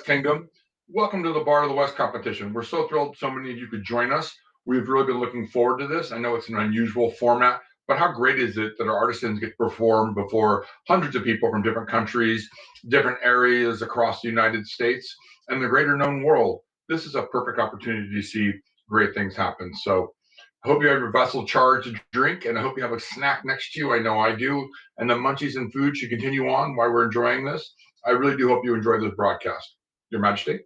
Kingdom. Welcome to the Bar of the West competition. We're so thrilled so many of you could join us. We've really been looking forward to this. I know it's an unusual format, but how great is it that our artisans get to perform before hundreds of people from different countries, different areas across the United States, and the greater known world? This is a perfect opportunity to see great things happen. So I hope you have your vessel charged to drink, and I hope you have a snack next to you. I know I do. And the munchies and food should continue on while we're enjoying this. I really do hope you enjoy this broadcast. Your Majesty.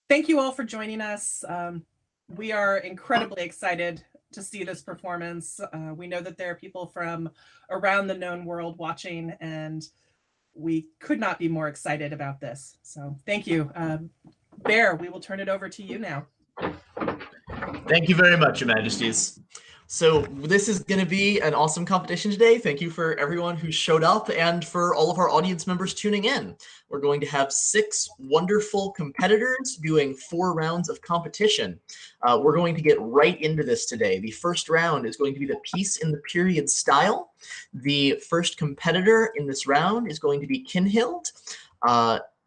Thank you all for joining us. We are incredibly excited to see this performance. We know that there are people from around the known world watching, and we could not be more excited about this. So thank you. Bear, we will turn it over to you now. Thank you very much, Your Majesties. So this is going to be an awesome competition today. Thank you for everyone who showed up and for all of our audience members tuning in. We're going to have 6 wonderful competitors doing 4 rounds of competition. We're going to get right into this today. The first round is going to be the piece in the period style. The first competitor in this round is going to be Kinhild.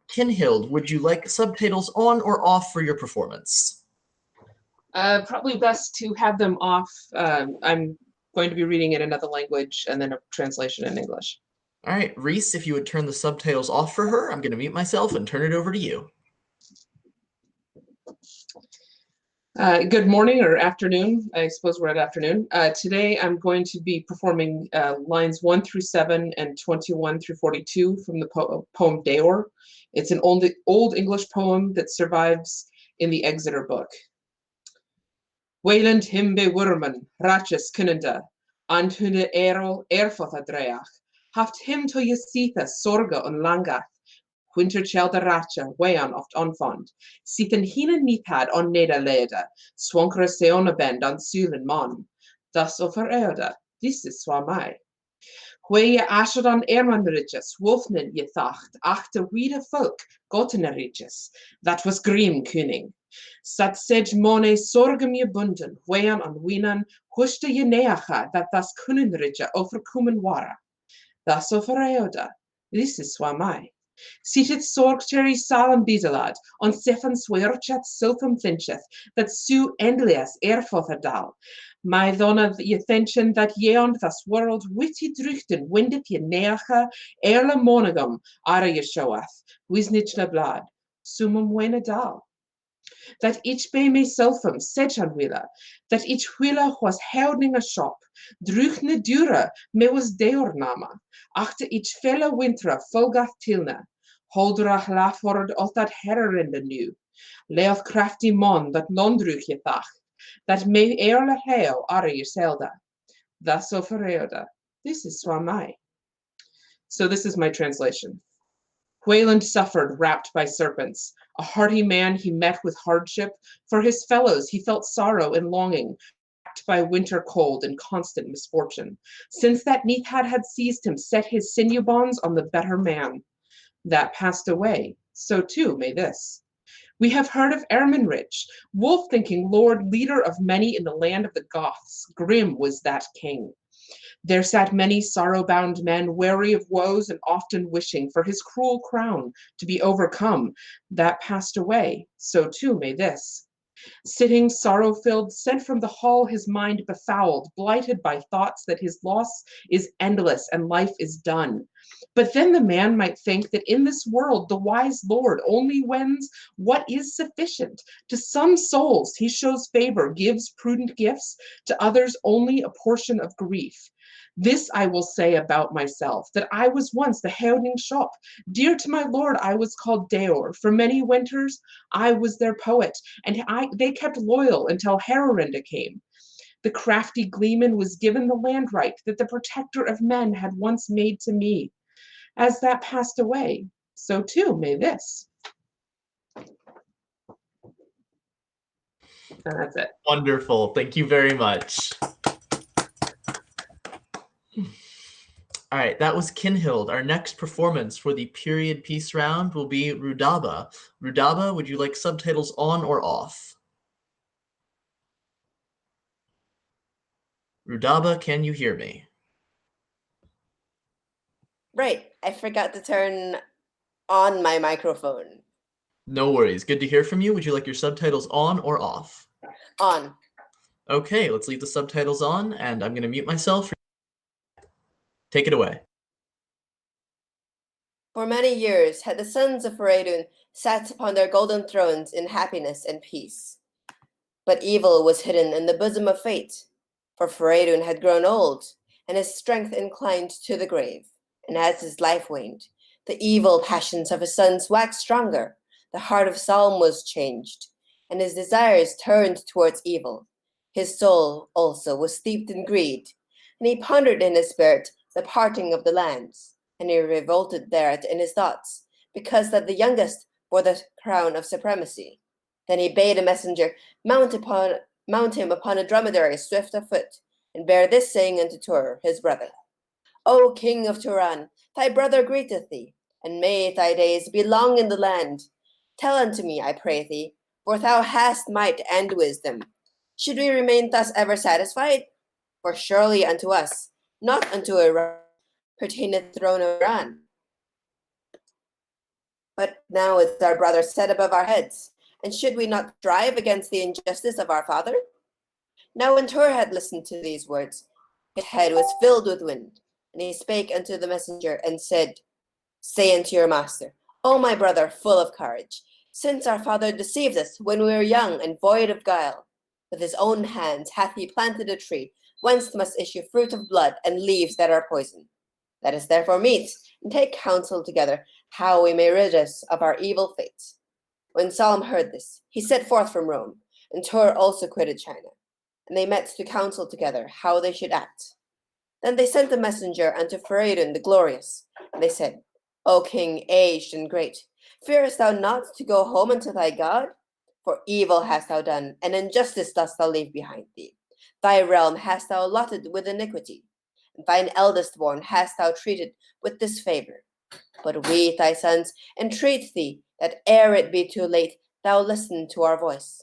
Kinhild, would you like subtitles on or off for your performance? Probably best to have them off. I'm going to be reading in another language and then a translation in English. All right, Reese, if you would turn the subtitles off for her, I'm going to mute myself and turn it over to you. Good morning or afternoon. I suppose we're at afternoon. Today I'm going to be performing lines 1 through 7 and 21 through 42 from the poem Deor. It's an old English poem that survives in the Exeter book. Wayland himbe wurmen, ratches kunnende, and hunde erol erfotha dreach, haft him to jesitha sorge on langath, winterchelda ratcha, wayan oft onfond, sithen hine nithad on nederlede, swankere seona bend on sulen mon, das over eode, this is swamai. Where je asher on ermanridges, wolfnen je thacht, achter wiede folk, goteneridges, that was grim kuning. Sat sej mone sorgem je bunden, wean on winan, hushte je neacha, that das kunnenridge overkomen wara. Das over eoda, this is swamai. Sitet sorgteri salem bidelad, on sefan swerchat silfum fincheth, that su endlias erfotherdal. My donna je thenchen that je on das world witty druchten, windet je neacha, erle monogam, ara je shoath, wisnich blad, sumum wenedal. That each be me selfum, sechan willa, that each willa was houding a shop, druchne dura, me was deornama, achter each felle wintra, fulgath tilna, holdrach laford of that herrende nu, leoth crafty mon that londruch je thach, that me erle heo are je selda. Thus offereoda. This is swamai. So this is my translation. Wayland suffered, wrapped by serpents. A hearty man, he met with hardship. For his fellows, he felt sorrow and longing, racked by winter cold and constant misfortune. Since that Nithad had seized him, set his sinew bonds on the better man. That passed away, so too may this. We have heard of Ermenrich, wolf-thinking lord, leader of many in the land of the Goths. Grim was that king. There sat many sorrow-bound men, weary of woes and often wishing for his cruel crown to be overcome. That passed away, so too may this. Sitting sorrow-filled, sent from the hall, his mind befouled, blighted by thoughts that his loss is endless and life is done. But then the man might think that in this world the wise Lord only wends what is sufficient. To some souls he shows favor, gives prudent gifts, to others only a portion of grief. This I will say about myself, that I was once the houding shop. Dear to my lord, I was called Deor. For many winters, I was their poet, and they kept loyal until Herorinde came. The crafty gleeman was given the land right that the protector of men had once made to me. As that passed away, so too may this. And that's it. Wonderful. Thank you very much. All right, that was Kinhild. Our next performance for the period piece round will be Rudaba. Rudaba, would you like subtitles on or off? Rudaba, can you hear me? Right, I forgot to turn on my microphone. No worries. Good to hear from you. Would you like your subtitles on or off? On. Okay, let's leave the subtitles on, and I'm going to mute myself. Take it away. For many years had the sons of Feridun sat upon their golden thrones in happiness and peace. But evil was hidden in the bosom of fate, for Feridun had grown old, and his strength inclined to the grave. And as his life waned, the evil passions of his sons waxed stronger. The heart of Saul was changed, and his desires turned towards evil. His soul also was steeped in greed, and he pondered in his spirit the parting of the lands, and he revolted thereat in his thoughts, because that the youngest bore the crown of supremacy. Then he bade a messenger mount him upon a dromedary swift of foot, and bear this saying unto Tur, his brother. O King of Turan, thy brother greeteth thee, and may thy days be long in the land. Tell unto me, I pray thee, for thou hast might and wisdom. Should we remain thus ever satisfied? For surely unto us, not unto Iran, pertaineth the throne of Iran. But now is our brother set above our heads, and should we not strive against the injustice of our father? Now when Tur had listened to these words, his head was filled with wind, and he spake unto the messenger, and said, Say unto your master, O my brother, full of courage, since our father deceived us when we were young and void of guile, with his own hands hath he planted a tree, whence must issue fruit of blood and leaves that are poison. Let us therefore meet, and take counsel together, how we may rid us of our evil fate. When Solomon heard this, he set forth from Rome, and Tur also quitted China, and they met to counsel together how they should act. Then they sent a messenger unto Feridun the glorious, and they said, O king, aged and great, fearest thou not to go home unto thy God? For evil hast thou done, and injustice dost thou leave behind thee. Thy realm hast thou allotted with iniquity, and thine eldest born hast thou treated with disfavor. But we, thy sons, entreat thee that ere it be too late, thou listen to our voice.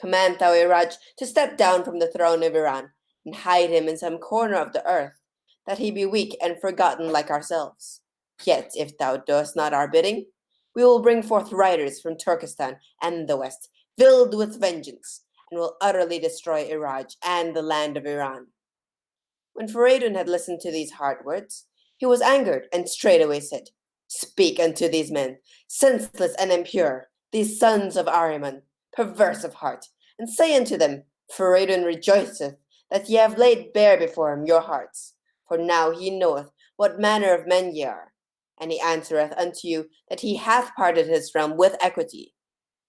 Command thou Iraj to step down from the throne of Iran, and hide him in some corner of the earth, that he be weak and forgotten like ourselves. Yet if thou doest not our bidding, we will bring forth riders from Turkestan and the west, filled with vengeance, and will utterly destroy Iraj and the land of Iran. When Feridun had listened to these hard words, he was angered, and straightway said, Speak unto these men, senseless and impure, these sons of Ahriman, perverse of heart, and say unto them, Feridun rejoiceth that ye have laid bare before him your hearts, for now he knoweth what manner of men ye are. And he answereth unto you that he hath parted his realm with equity.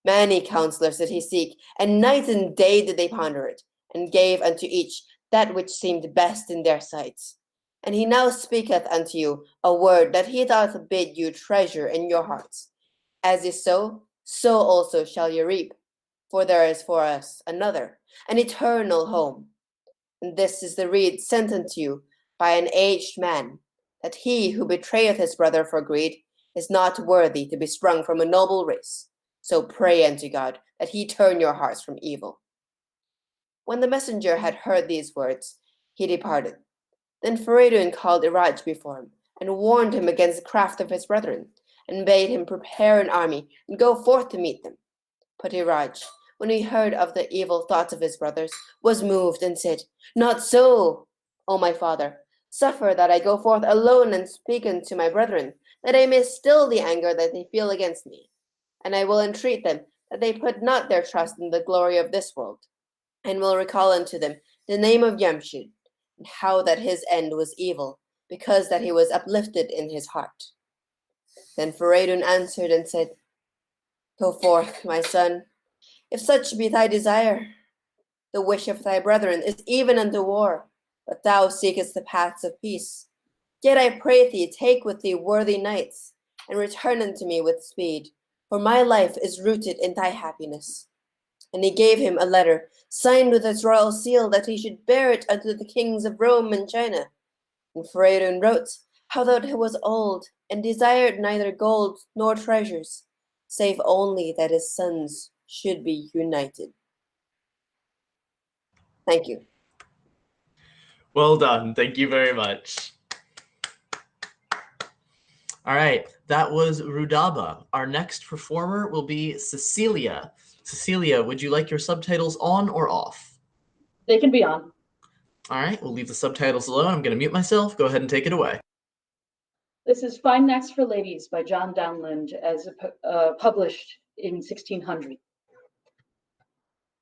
Many counselors did he seek, and night and day did they ponder it, and gave unto each that which seemed best in their sights. And he now speaketh unto you a word that he doth bid you treasure in your hearts. As is so, so also shall you reap, for there is for us another, an eternal home. And this is the rede sent unto you by an aged man, that he who betrayeth his brother for greed is not worthy to be sprung from a noble race. So pray unto God that he turn your hearts from evil. When the messenger had heard these words, he departed. Then Feridun called Iraj before him, and warned him against the craft of his brethren, and bade him prepare an army and go forth to meet them. But Iraj, when he heard of the evil thoughts of his brothers, was moved and said, Not so, O my father. Suffer that I go forth alone and speak unto my brethren, that I may still the anger that they feel against me. And I will entreat them that they put not their trust in the glory of this world, and will recall unto them the name of Yamshid, and how that his end was evil, because that he was uplifted in his heart. Then Feridun answered and said, Go forth, my son, if such be thy desire. The wish of thy brethren is even unto war, but thou seekest the paths of peace. Yet I pray thee, take with thee worthy knights, and return unto me with speed, for my life is rooted in thy happiness. And he gave him a letter, signed with his royal seal, that he should bear it unto the kings of Rome and China. And Feridun wrote how that he was old, and desired neither gold nor treasures, save only that his sons should be united. Thank you. Well done. Thank you very much. All right, that was Rudaba. Our next performer will be Cecilia. Cecilia, would you like your subtitles on or off? They can be on. All right, we'll leave the subtitles alone. I'm going to mute myself. Go ahead and take it away. This is Fine Knacks for Ladies by John Downland, as published in 1600.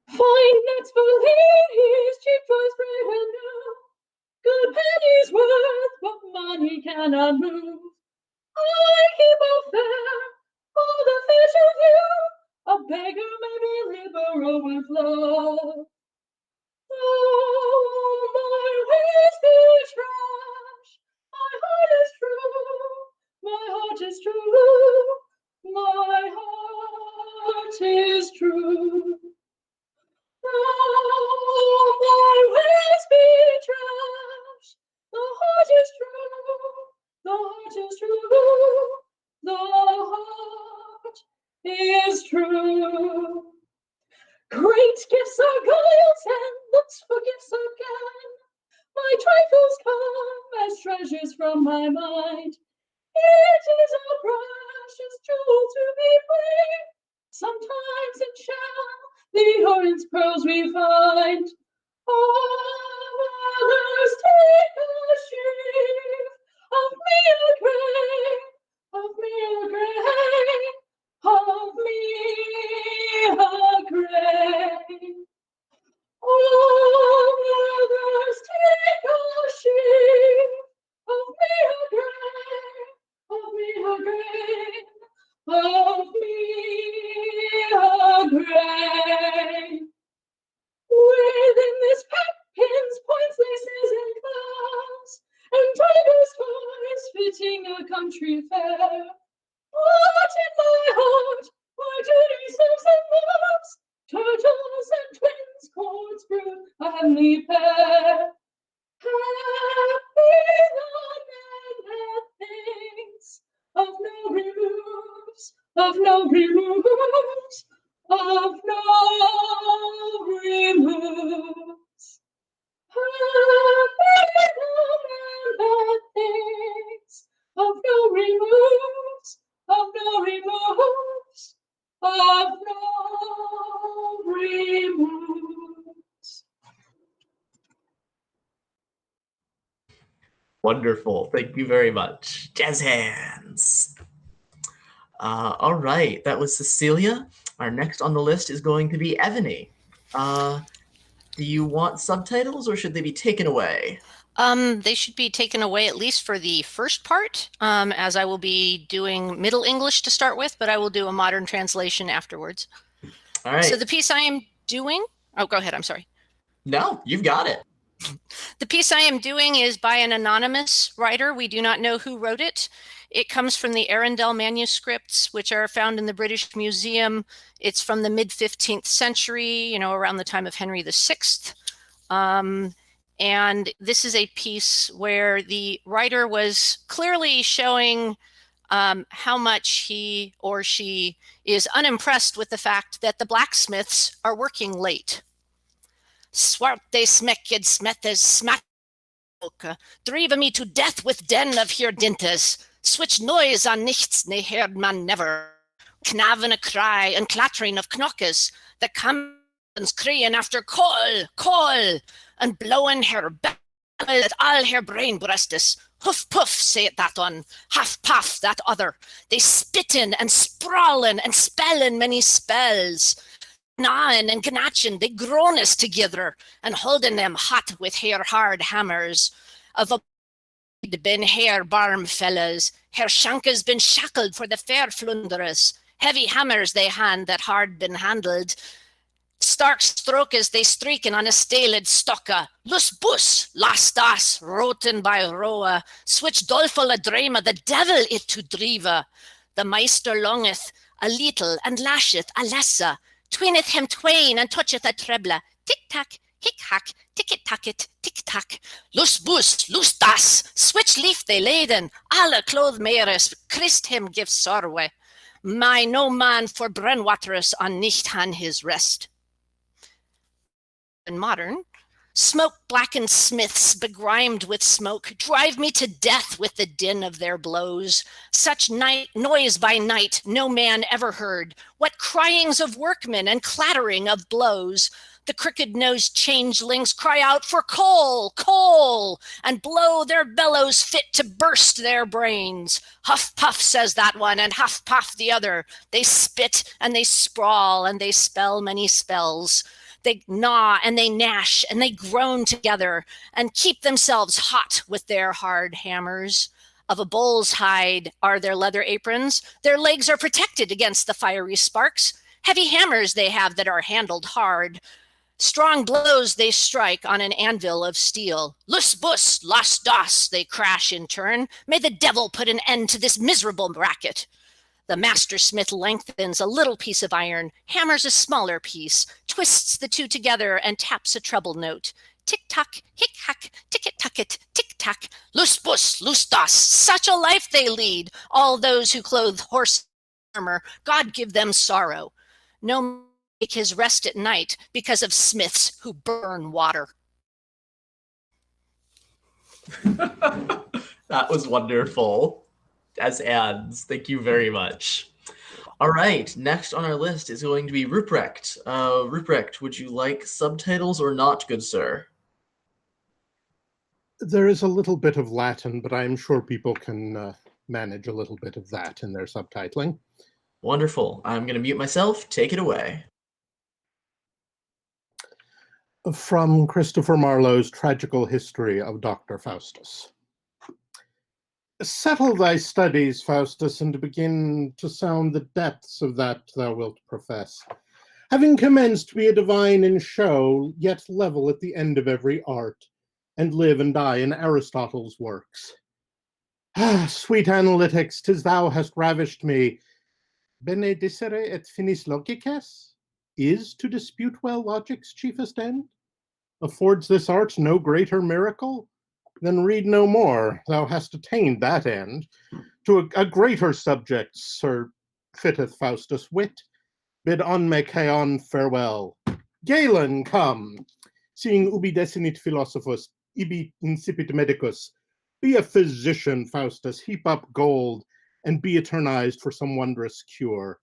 Fine knacks for ladies, cheap choice bread and new. Good pennies worth, but money cannot move. I keep a fair for the fish of you. A beggar may be liberal with love. Oh, my ways be trash. My heart is true. My heart is true. My heart is true. Oh, my ways be trash. The heart is true. The heart is true. The heart is true. Great gifts are guiles and looks for gifts again. My trifles come as treasures from my mind. It is a precious jewel to be free. Sometimes in shell the Orion's pearls we find. Oh, others take a sheaf of me a grain, of me a grain, of me a grain. Oh, others take a sheaf of me a grain, of me a grain, of me a grain. Within this pack pins, points, laces, and clouds, and tigers' toys fitting a country fair. What in my heart, my duty serves and loves, turtles and twins, cords brew a heavenly pair. Happy the man that thinks of no removes, of no removes, of no removes. Happy the man that thinks of no removes, of no removes, of no removes. Wonderful. Thank you very much. Jazz hands. All right, that was Cecilia. Our next on the list is going to be Evany. Do you want subtitles or should they be taken away? They should be taken away at least for the first part, as I will be doing Middle English to start with, but I will do a modern translation afterwards. All right. So the piece I am doing, oh, go ahead, I'm sorry. No, you've got it. The piece I am doing is by an anonymous writer. We do not know who wrote it. It comes from the Arundel manuscripts, which are found in the British Museum. It's from the mid-15th century, you know, around the time of Henry VI. And this is a piece where the writer was clearly showing how much he or she is unimpressed with the fact that the blacksmiths are working late. Swarte smekked smettes smack, drive me to death with den of hier dintes, switch noise on nichts ne heard man never, knaven a cry and clattering of knockes, the commons crying after coal, and blowing her bell at all her brain breastes, huff puff say it that one, half puff that other, they spitting and sprawling and spelling many spells, gnawing and gnatching, they groanest together, and holding them hot with hair hard hammers. Of a been hair barm fellas, her shankers been shackled for the fair flunderers, heavy hammers they hand that hard been handled, stark strokes they streaking on a staled stocka, lus bus, last das, roten by roa, switch dolful a drama, the devil it to driva. The meister longeth a little and lasheth a lesser, twineth him twain and toucheth a treble, tick-tack, hick-hack, tick-it-tack-it, tick-tack, lus bus, lus das, switch leaf they laden, alle clothe meres, Christ him give sorwe, my no man for Brenwaterus on nicht han his rest. In modern, Smoke-blackened smiths, begrimed with smoke, drive me to death with the din of their blows. Such noise by night no man ever heard. What cryings of workmen and clattering of blows! The crooked-nosed changelings cry out for coal, coal, and blow their bellows fit to burst their brains. Huff puff, says that one, and huff puff the other. They spit and they sprawl and they spell many spells. They gnaw and they gnash and they groan together and keep themselves hot with their hard hammers. Of a bull's hide are their leather aprons. Their legs are protected against the fiery sparks. Heavy hammers they have that are handled hard. Strong blows they strike on an anvil of steel. Lus bus, las das, they crash in turn. May the devil put an end to this miserable racket. The master smith lengthens a little piece of iron, hammers a smaller piece, twists the two together, and taps a treble note. Tick-tock, hick-hack, ticket-tucket, tick-tack, lus bus, lus das. Such a life they lead, all those who clothe horse armor. God give them sorrow. No man take his rest at night because of smiths who burn water. That was wonderful. As ads. Thank you very much. All right, next on our list is going to be Ruprecht. Ruprecht, would you like subtitles or not, good sir? There is a little bit of Latin, but I'm sure people can manage a little bit of that in their subtitling. Wonderful. I'm going to mute myself. Take it away. From Christopher Marlowe's Tragical History of Dr. Faustus. Settle thy studies, Faustus, and begin to sound the depths of that thou wilt profess. Having commenced, be a divine in show, yet level at the end of every art, and live and die in Aristotle's works. Ah, sweet analytics, 'tis thou hast ravished me. Bene dicere et finis logices? Is to dispute well logic's chiefest end? Affords this art no greater miracle? Then read no more, thou hast attained that end. To a greater subject, sir, fitteth Faustus' wit. Bid on Machaon farewell. Galen, come, seeing ubi desinit philosophus, ibi incipit medicus. Be a physician, Faustus, heap up gold, and be eternized for some wondrous cure.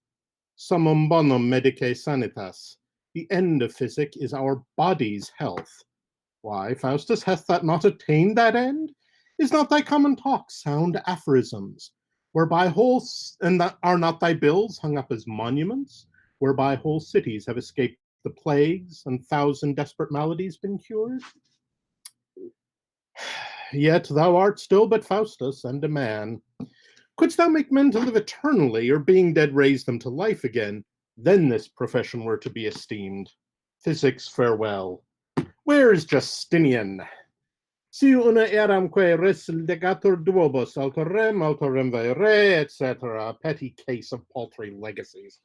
Summum bonum medicae sanitas. The end of physic is our body's health. Why, Faustus, hath that not attained that end? Is not thy common talk sound aphorisms, whereby and that are not thy bills hung up as monuments, whereby whole cities have escaped the plagues and 1,000 desperate maladies been cured? Yet thou art still but Faustus and a man. Couldst thou make men to live eternally, or being dead raise them to life again, then this profession were to be esteemed. Physics, farewell. Where is Justinian? Si una eramque res legatur duobus autorem vere, etc. Petty case of paltry legacies.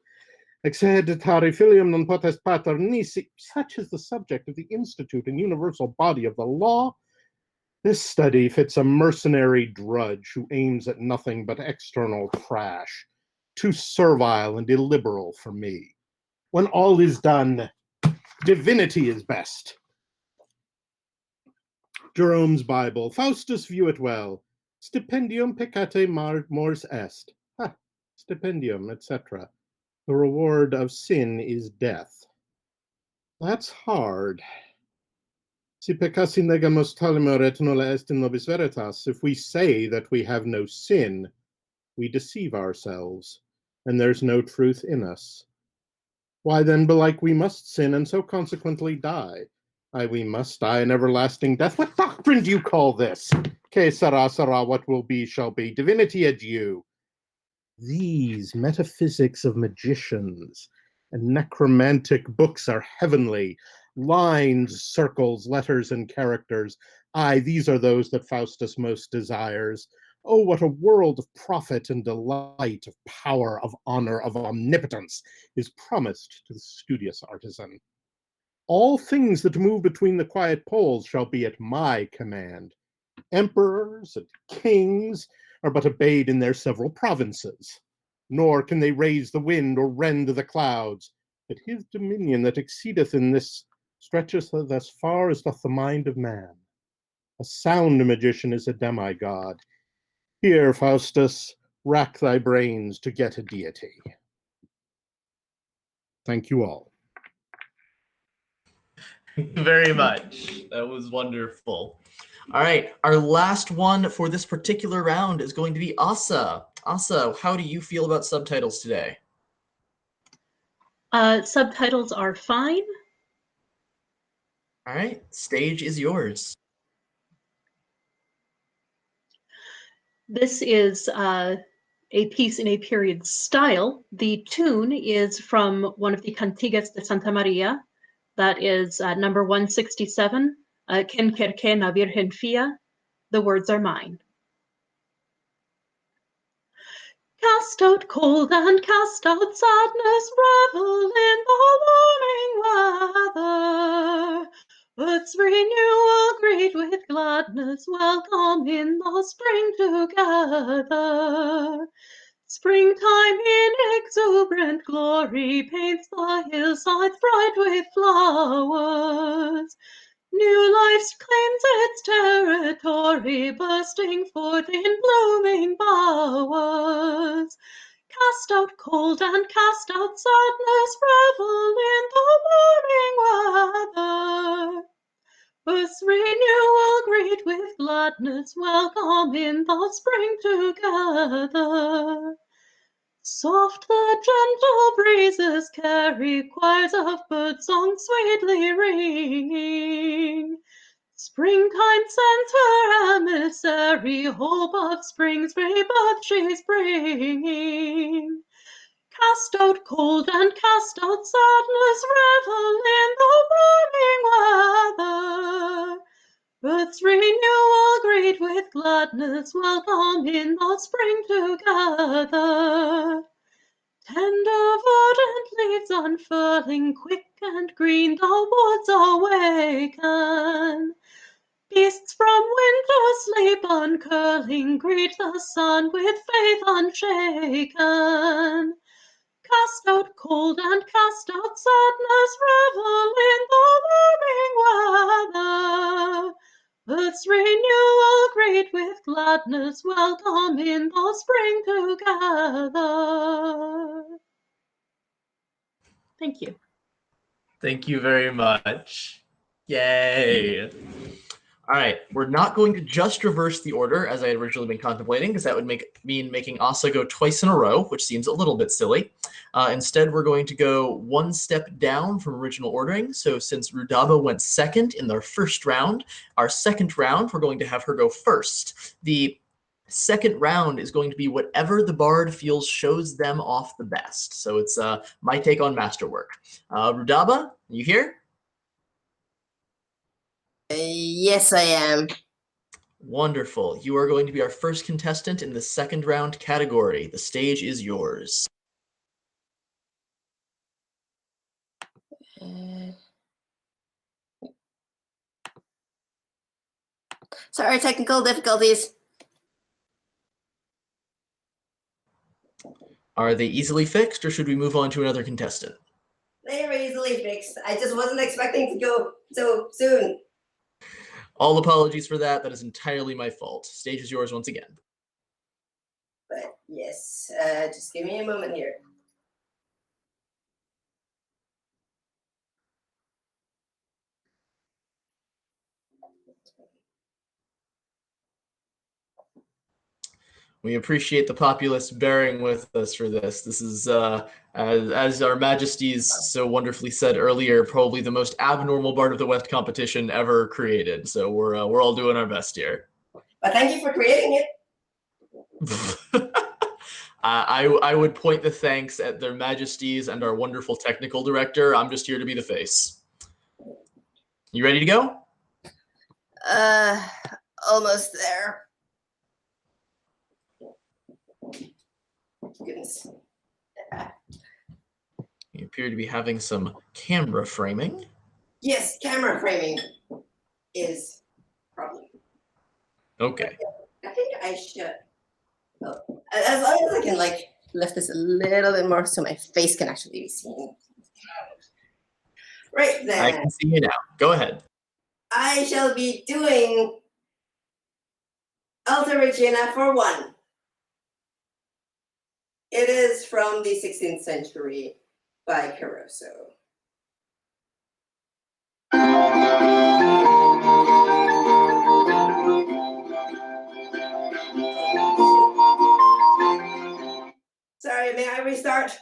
Exeditari filium non potest pater nisi. Such is the subject of the institute and universal body of the law. This study fits a mercenary drudge who aims at nothing but external trash. Too servile and illiberal for me. When all is done, divinity is best. Jerome's Bible. Faustus, view it well. Stipendium peccate mors est. Ha, stipendium, etc. The reward of sin is death. That's hard. Si peccasi negamus talimur et nulla est in nobis veritas. If we say that we have no sin, we deceive ourselves, and there's no truth in us. Why then, belike we must sin, and so consequently die. Aye, we must die an everlasting death. What doctrine do you call this? Que sera, sera, what will be, shall be. Divinity adieu. These metaphysics of magicians and necromantic books are heavenly. Lines, circles, letters, and characters. Aye, these are those that Faustus most desires. Oh, what a world of profit and delight, of power, of honor, of omnipotence is promised to the studious artisan. All things that move between the quiet poles shall be at my command. Emperors and kings are but obeyed in their several provinces, nor can they raise the wind or rend the clouds. But his dominion that exceedeth in this stretcheth as far as doth the mind of man. A sound magician is a demigod. Here, Faustus, rack thy brains to get a deity. Thank you all. Thank you very much. That was wonderful. All right, our last one for this particular round is going to be Asa. Asa, how do you feel about subtitles today? Subtitles are fine. All right, stage is yours. This is a piece in a period style. The tune is from one of the Cantigas de Santa Maria. That is number 167, Quien querque na Virgen fia. The words are mine. Cast out cold and cast out sadness, revel in the warming weather. Earth's renewal greet with gladness, welcome in the spring together. Springtime in exuberant glory paints the hillsides bright with flowers. New life claims its territory, bursting forth in blooming bowers. Cast out cold and cast out sadness, revel in the warming weather. Earth's renewal greet with gladness, welcome in the spring together. Soft the gentle breezes carry, choirs of birdsong sweetly ringing. Springtime sends her emissary, hope of spring's rebirth she's bringing. Cast out cold and cast out sadness, revel in the warming weather. Earth's renewal greet with gladness, welcome in the spring together. Tender verdant leaves unfurling, quick and green the woods awaken. Beasts from winter sleep uncurling, greet the sun with faith unshaken. Cast out cold and cast out sadness, revel in the warming weather. Earth's renewal greet with gladness, welcome in the spring together. Thank you. Thank you very much. Yay. All right, we're not going to just reverse the order as I had originally been contemplating, because that would mean making Asa go twice in a row, which seems a little bit silly. Instead, we're going to go one step down from original ordering. So since Rudaba went second in their first round, our second round, we're going to have her go first. The second round is going to be whatever the bard feels shows them off the best. So it's my take on masterwork. Rudaba, you here? Yes, I am. Wonderful. You are going to be our first contestant in the second round category. The stage is yours. Sorry, technical difficulties. Are they easily fixed, or should we move on to another contestant? They were easily fixed. I just wasn't expecting to go so soon. All apologies for that. That is entirely my fault. Stage is yours once again. But yes, just give me a moment here. We appreciate the populace bearing with us for this. This is, as our majesties so wonderfully said earlier, probably the most abnormal Bard of the West competition ever created. So we're all doing our best here. But thank you for creating it. I would point the thanks at their majesties and our wonderful technical director. I'm just here to be the face. You ready to go? Almost there. Goodness. You appear to be having some camera framing. Yes, camera framing is a problem. Okay. I think I should. Oh, as long as I can lift this a little bit more so my face can actually be seen. Right I then. can see you now. Go ahead. I shall be doing Alta Regina for one. It is from the 16th century by Caruso. Sorry, may I restart?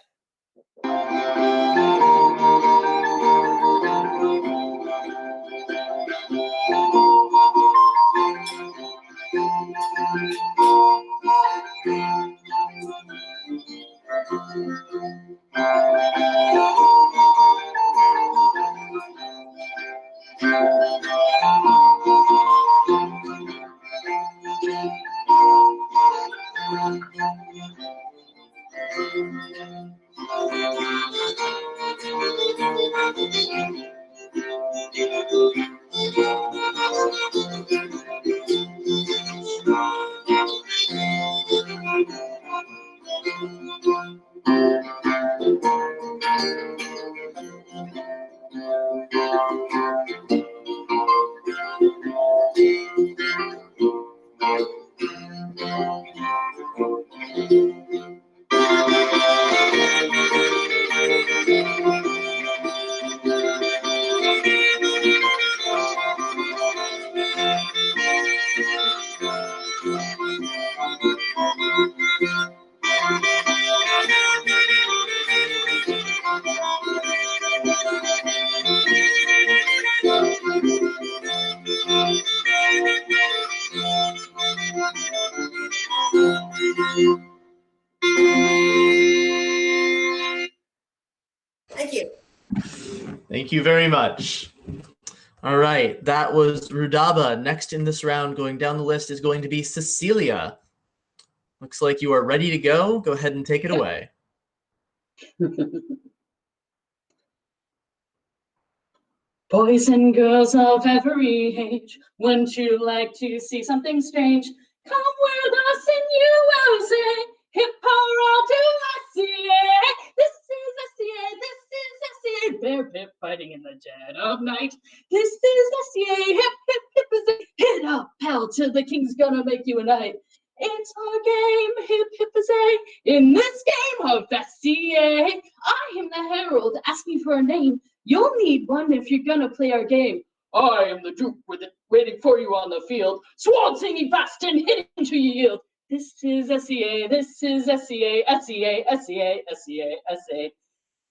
Thank you. Thank you very much. All right, that was Rudaba. Next in this round, going down the list, is going to be Cecilia. Looks like you are ready to go. Go ahead and take it away. Boys and girls of every age, wouldn't you like to see something strange? Come with us and you will say, hip hurrah to SCA! This is SCA, this is SCA! Bear pip fighting in the dead of night. This is SCA, hip hip hip is a hit up, pal, till the king's gonna make you a knight. It's our game, hip hip is a. In this game of SCA, I am the herald asking for a name. You'll need one if you're gonna play our game. I am the Duke with it waiting for you on the field. Swan singing fast and hitting to you yield. This is SCA, this is SCA, SCA, SCA, SCA, SCA.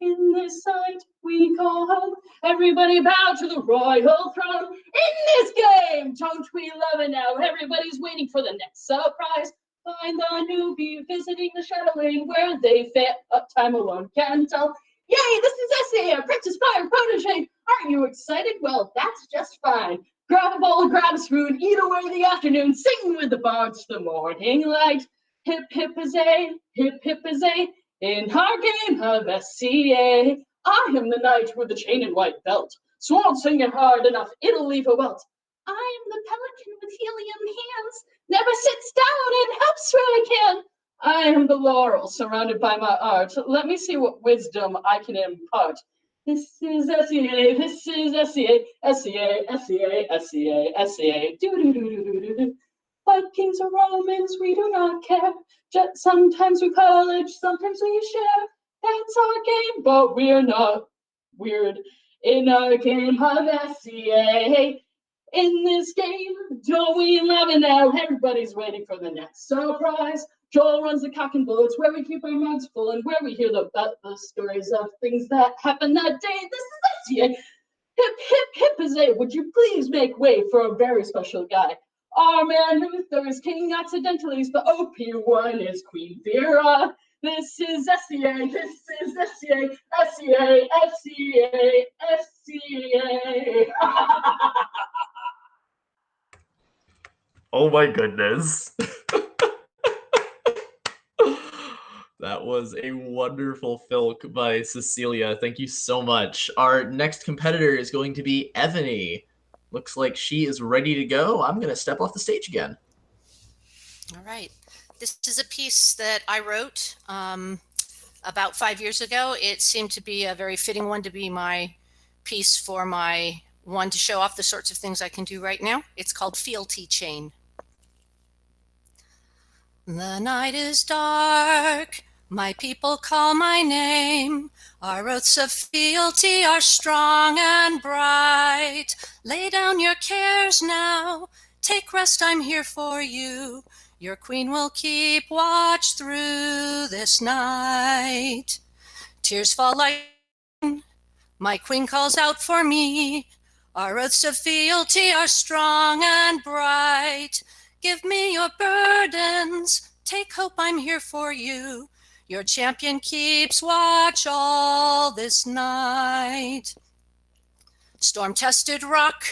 In this sight we call home. Everybody bow to the royal throne. In this game, don't we love it now? Everybody's waiting for the next surprise. Find the newbie visiting the shadowing where they fit up time alone can tell. Yay, this is SCA, Apprentice Fire Protege. Aren't you excited? Well, that's just fine. Grab a bowl, grab a spoon, eat away the afternoon, sing with the bards the morning light. Hip hip is a, hip hip is a. In our game of SCA, I am the knight with the chain and white belt. Swan singing hard enough, it'll leave a welt. I am the pelican with helium hands, never sits down and helps where I can. I am the laurel surrounded by my art. Let me see what wisdom I can impart. This is SCA, this is SCA, SCA, SCA, SCA, SCA, do-do-do-do-do-do. Vikings or Romans, we do not care. Just sometimes we college, sometimes we share. That's our game, but we're not weird. In our game of SCA, in this game, don't we love it now? Everybody's waiting for the next surprise. Joel runs the cock and bullets where we keep our mouths full and where we hear the stories of things that happened that day. This is SCA. Hip, hip, hip is a. Would you please make way for a very special guy? Our man Luther is King Accidentally, but OP1 is Queen Vera. This is SCA, this is SCA, SCA, SCA, SCA. Oh my goodness. That was a wonderful filk by Cecilia. Thank you so much. Our next competitor is going to be Evany. Looks like she is ready to go. I'm going to step off the stage again. All right. This is a piece that I wrote about 5 years ago. It seemed to be a very fitting one to be my piece for my one to show off the sorts of things I can do right now. It's called Fealty Chain. The night is dark, my people call my name. Our oaths of fealty are strong and bright. Lay down your cares now, take rest, I'm here for you. Your queen will keep watch through this night. Tears fall like rain, my queen calls out for me. Our oaths of fealty are strong and bright. Give me your burdens, take hope, I'm here for you. Your champion keeps watch all this night. Storm-tested rock,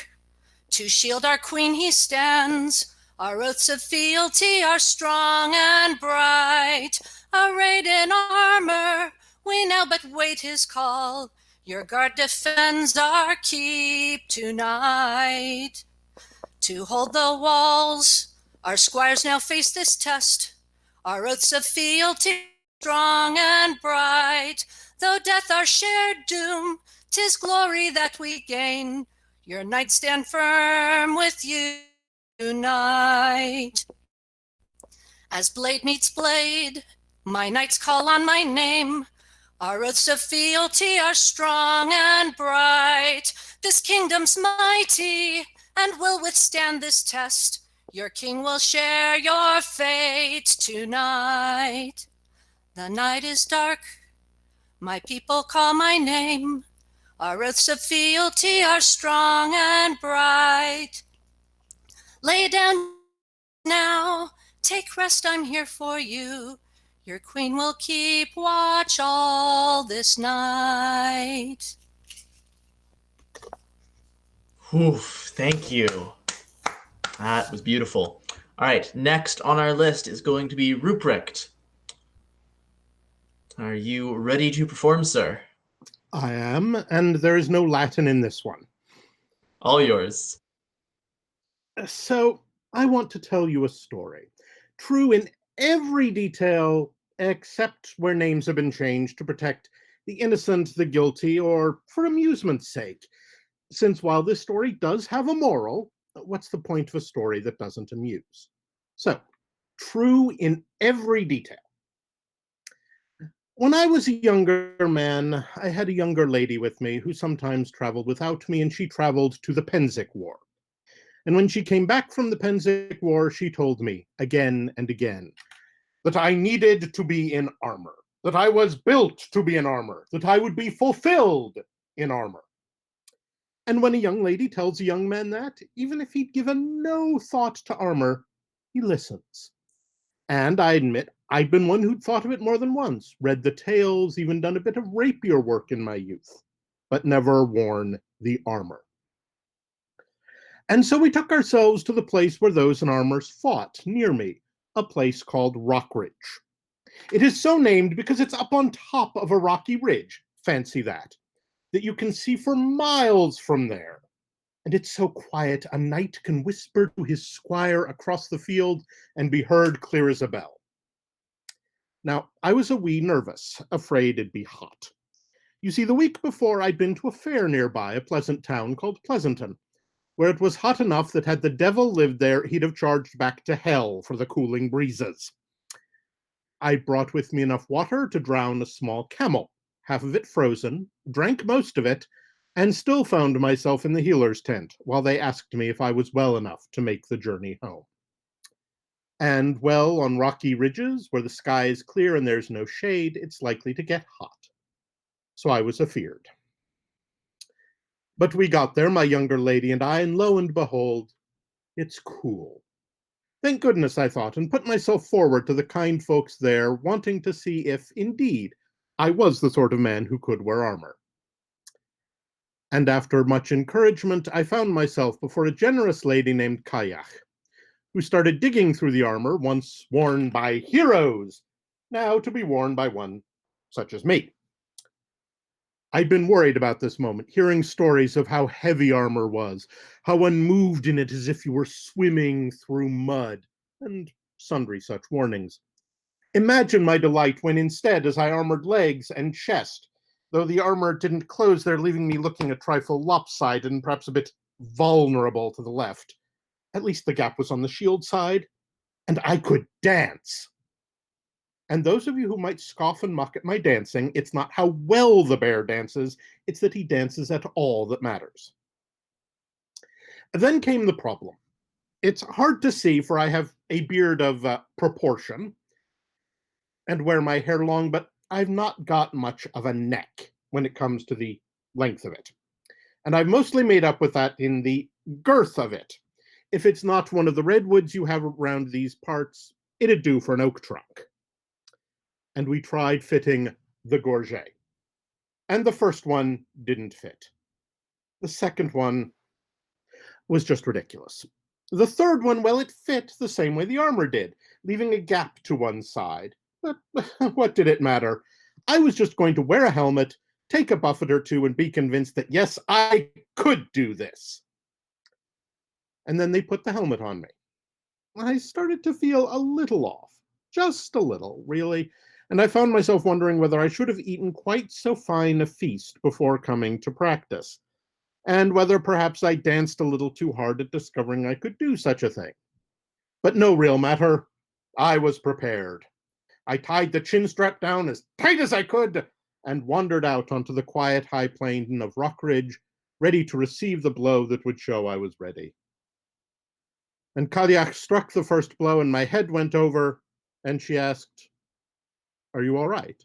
to shield our queen he stands. Our oaths of fealty are strong and bright. Arrayed in armor, we now but wait his call. Your guard defends our keep tonight. To hold the walls, our squires now face this test. Our oaths of fealty strong and bright. Though death our shared doom, 'tis glory that we gain. Your knights stand firm with you tonight. As blade meets blade, my knights call on my name. Our oaths of fealty are strong and bright. This kingdom's mighty and will withstand this test. Your king will share your fate tonight. The night is dark, my people call my name. Our oaths of fealty are strong and bright. Lay down now, take rest, I'm here for you. Your queen will keep watch all this night. Oof, thank you. That was beautiful. All right, next on our list is going to be Ruprecht. Are you ready to perform, sir? I am, and there is no Latin in this one. All yours. So, I want to tell you a story. True in every detail, except where names have been changed to protect the innocent, the guilty, or for amusement's sake. Since while this story does have a moral, what's the point of a story that doesn't amuse? So, true in every detail. When I was a younger man, I had a younger lady with me who sometimes traveled without me, and she traveled to the Pennsic War. And when she came back from the Pennsic War, she told me again and again that I needed to be in armor, that I was built to be in armor, that I would be fulfilled in armor. And when a young lady tells a young man that, even if he'd given no thought to armor, he listens. And I admit, I'd been one who'd thought of it more than once, read the tales, even done a bit of rapier work in my youth, but never worn the armor. And so we took ourselves to the place where those in armors fought, near me, a place called Rockridge. It is so named because it's up on top of a rocky ridge, fancy that you can see for miles from there. And it's so quiet, a knight can whisper to his squire across the field and be heard clear as a bell. Now, I was a wee nervous, afraid it'd be hot. You see, the week before I'd been to a fair nearby, a pleasant town called Pleasanton, where it was hot enough that had the devil lived there, he'd have charged back to hell for the cooling breezes. I brought with me enough water to drown a small camel, half of it frozen, drank most of it, and still found myself in the healer's tent while they asked me if I was well enough to make the journey home. And well, on rocky ridges where the sky is clear and there's no shade, it's likely to get hot. So I was afeared. But we got there, my younger lady and I, and lo and behold, it's cool. Thank goodness, I thought, and put myself forward to the kind folks there, wanting to see if, indeed, I was the sort of man who could wear armor. And after much encouragement, I found myself before a generous lady named Kayach, who started digging through the armor once worn by heroes, now to be worn by one such as me. I'd been worried about this moment, hearing stories of how heavy armor was, how one moved in it as if you were swimming through mud, and sundry such warnings. Imagine my delight when instead, as I armored legs and chest, though the armor didn't close there, leaving me looking a trifle lopsided and perhaps a bit vulnerable to the left. At least the gap was on the shield side, and I could dance. And those of you who might scoff and mock at my dancing, it's not how well the bear dances, it's that he dances at all that matters. Then came the problem. It's hard to see, for I have a beard of proportion and wear my hair long, but I've not got much of a neck when it comes to the length of it. And I've mostly made up with that in the girth of it. If it's not one of the redwoods you have around these parts, it'd do for an oak trunk. And we tried fitting the gorget. And the first one didn't fit. The second one was just ridiculous. The third one, well, it fit the same way the armor did, leaving a gap to one side. But what did it matter? I was just going to wear a helmet, take a buffet or two, and be convinced that, yes, I could do this. And then they put the helmet on me. I started to feel a little off. Just a little, really. And I found myself wondering whether I should have eaten quite so fine a feast before coming to practice, and whether perhaps I danced a little too hard at discovering I could do such a thing. But no real matter. I was prepared. I tied the chin strap down as tight as I could and wandered out onto the quiet high plain of Rockridge, ready to receive the blow that would show I was ready. And Cailleach struck the first blow and my head went over, and she asked, "Are you all right?"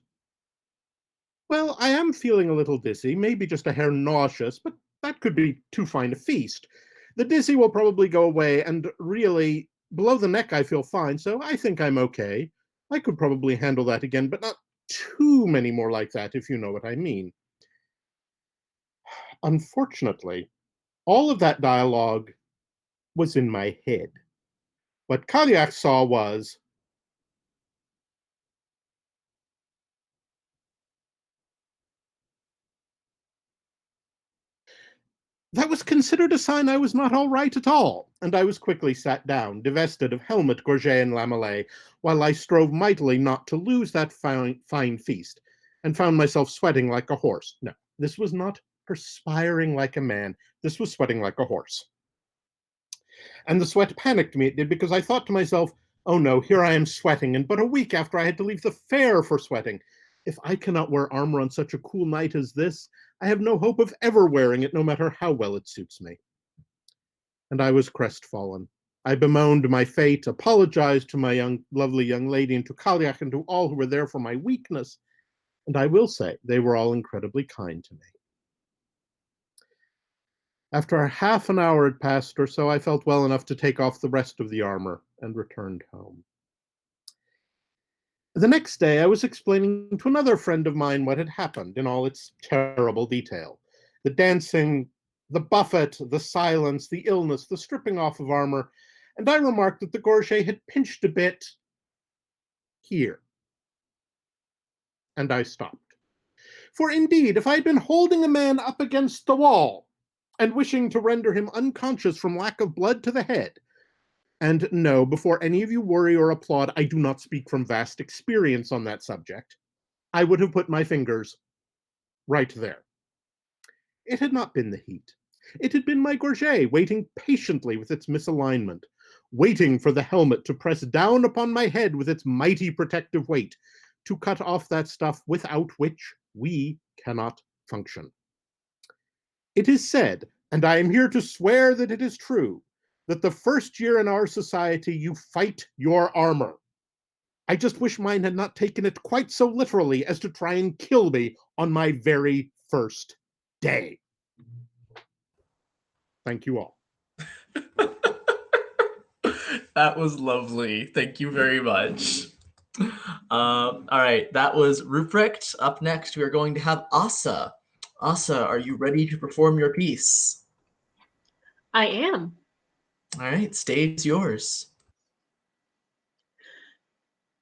Well, I am feeling a little dizzy, maybe just a hair nauseous, but that could be too fine a feast. The dizzy will probably go away, and really, below the neck I feel fine, so I think I'm okay. I could probably handle that again, but not too many more like that, if you know what I mean. Unfortunately, all of that dialogue was in my head. What Cailleach saw was that was considered a sign I was not all right at all, and I was quickly sat down, divested of helmet, gorget, and lamellay, while I strove mightily not to lose that fine feast, and found myself sweating like a horse. No, this was not perspiring like a man. This was sweating like a horse. And the sweat panicked me, it did, because I thought to myself, oh no, here I am sweating, and but a week after I had to leave the fair for sweating. If I cannot wear armor on such a cool night as this, I have no hope of ever wearing it, no matter how well it suits me. And I was crestfallen. I bemoaned my fate, apologized to my lovely young lady, and to Cailleach, and to all who were there for my weakness. And I will say, they were all incredibly kind to me. After half an hour had passed or so, I felt well enough to take off the rest of the armor and returned home. The next day, I was explaining to another friend of mine what had happened in all its terrible detail. The dancing, the buffet, the silence, the illness, the stripping off of armor, and I remarked that the gorget had pinched a bit here. And I stopped. For indeed, if I had been holding a man up against the wall and wishing to render him unconscious from lack of blood to the head, and no, before any of you worry or applaud, I do not speak from vast experience on that subject, I would have put my fingers right there. It had not been the heat. It had been my gorget waiting patiently with its misalignment, waiting for the helmet to press down upon my head with its mighty protective weight, to cut off that stuff without which we cannot function. It is said, and I am here to swear that it is true, that the first year in our society you fight your armor. I just wish mine had not taken it quite so literally as to try and kill me on my very first day. Thank you all. That was lovely. Thank you very much. All right, that was Ruprecht. Up next, we are going to have Asa. Asa, are you ready to perform your piece? I am. All right, stage is yours.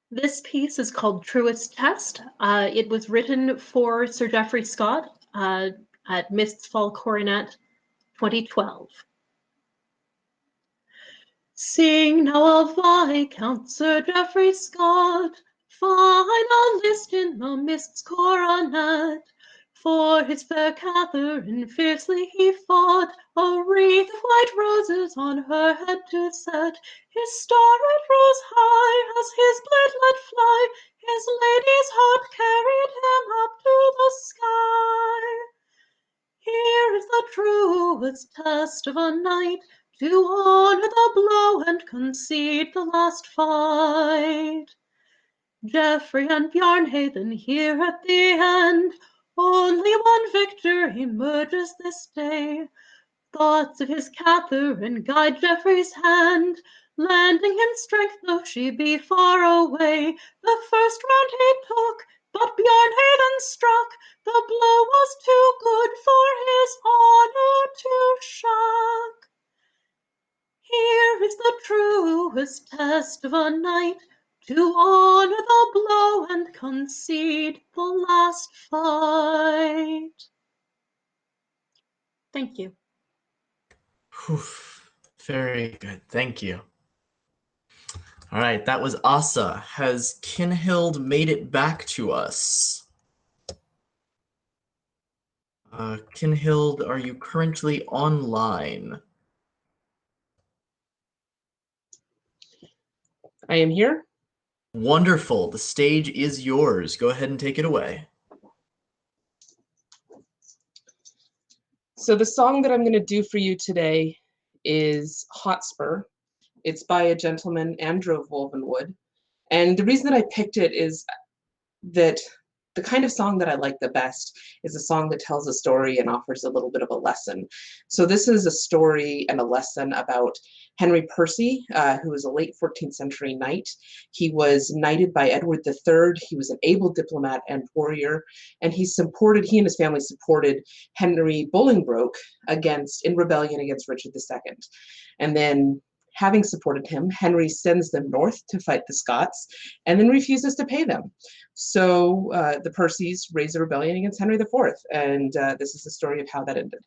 This piece is called Truest Test. It was written for Sir Geoffrey Scott at Mistfall Coronet 2012. Sing now of Viscount Sir Geoffrey Scott, final list in the Mist's Coronet, For his fair Catherine fiercely he fought, a wreath of white roses on her head to set. His star-red rose high as his blade let fly, his lady's heart carried him up to the sky. Here is the truest test of a knight, to honor the blow and concede the last fight. Geoffrey and Bjarnheden here at the end, only one victor emerges this day. Thoughts of his Catherine guide Geoffrey's hand, lending him strength though she be far away. The first round he took, but Bjarnheden struck. The blow was too good for his honor to shock. Here is the truest test of a knight, to honor the blow and concede the last fight. Thank you. Whew. Very good. Thank you. All right, that was Asa. Has Kinhild made it back to us? Kinhild, are you currently online? I am here. Wonderful. The stage is yours. Go ahead and take it away. So the song that I'm going to do for you today is Hotspur. It's by a gentleman, Andrew Wolvenwood. And the reason that I picked it is that the kind of song that I like the best is a song that tells a story and offers a little bit of a lesson. So this is a story and a lesson about Henry Percy, who was a late 14th century knight. He was knighted by Edward III. He was an able diplomat and warrior, and he and his family supported Henry Bolingbroke in rebellion against Richard II. And then, having supported him, Henry sends them north to fight the Scots and then refuses to pay them. So the Percys raise a rebellion against Henry IV, and this is the story of how that ended.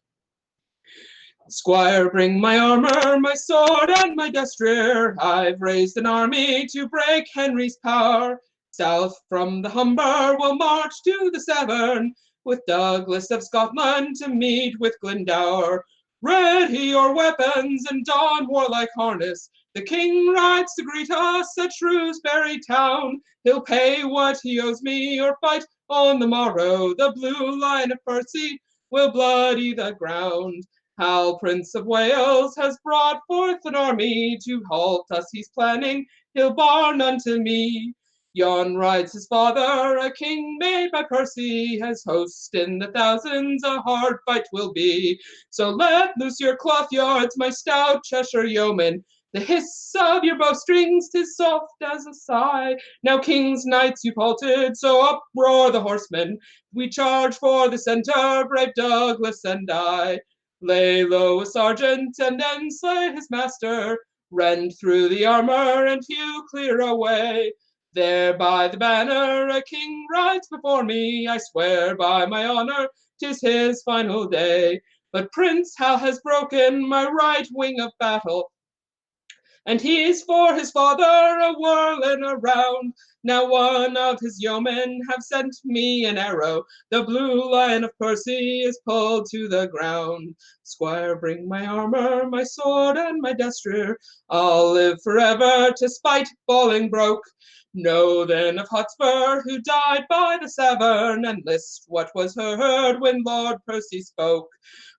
Squire, bring my armor, my sword, and my destrier. I've raised an army to break Henry's power. South from the Humber we'll march to the Severn, with Douglas of Scotland to meet with Glendower. Ready your weapons and don warlike harness. The king rides to greet us at Shrewsbury town. He'll pay what he owes me or fight on the morrow. The blue Lion of Percy will bloody the ground. Hal, Prince of Wales, has brought forth an army to halt us. He's planning, he'll bar none to me. Yon rides his father, a king made by Percy, his host in the thousands, a hard fight will be. So let loose your cloth yards, my stout Cheshire yeomen. The hiss of your bowstrings, 'tis soft as a sigh. Now king's knights you've halted, so up roar the horsemen. We charge for the centre, brave Douglas and I. Lay low a sergeant, and then slay his master. Rend through the armor, and hew clear away. There by the banner a king rides before me. I swear by my honor, 'tis his final day. But Prince Hal has broken my right wing of battle, and he's for his father a whirling around. Now one of his yeomen have sent me an arrow. The blue Lion of Percy is pulled to the ground. Squire, bring my armor, my sword, and my destrier. I'll live forever to spite Bolingbroke. Know then of Hotspur, who died by the Severn, and list what was heard when Lord Percy spoke.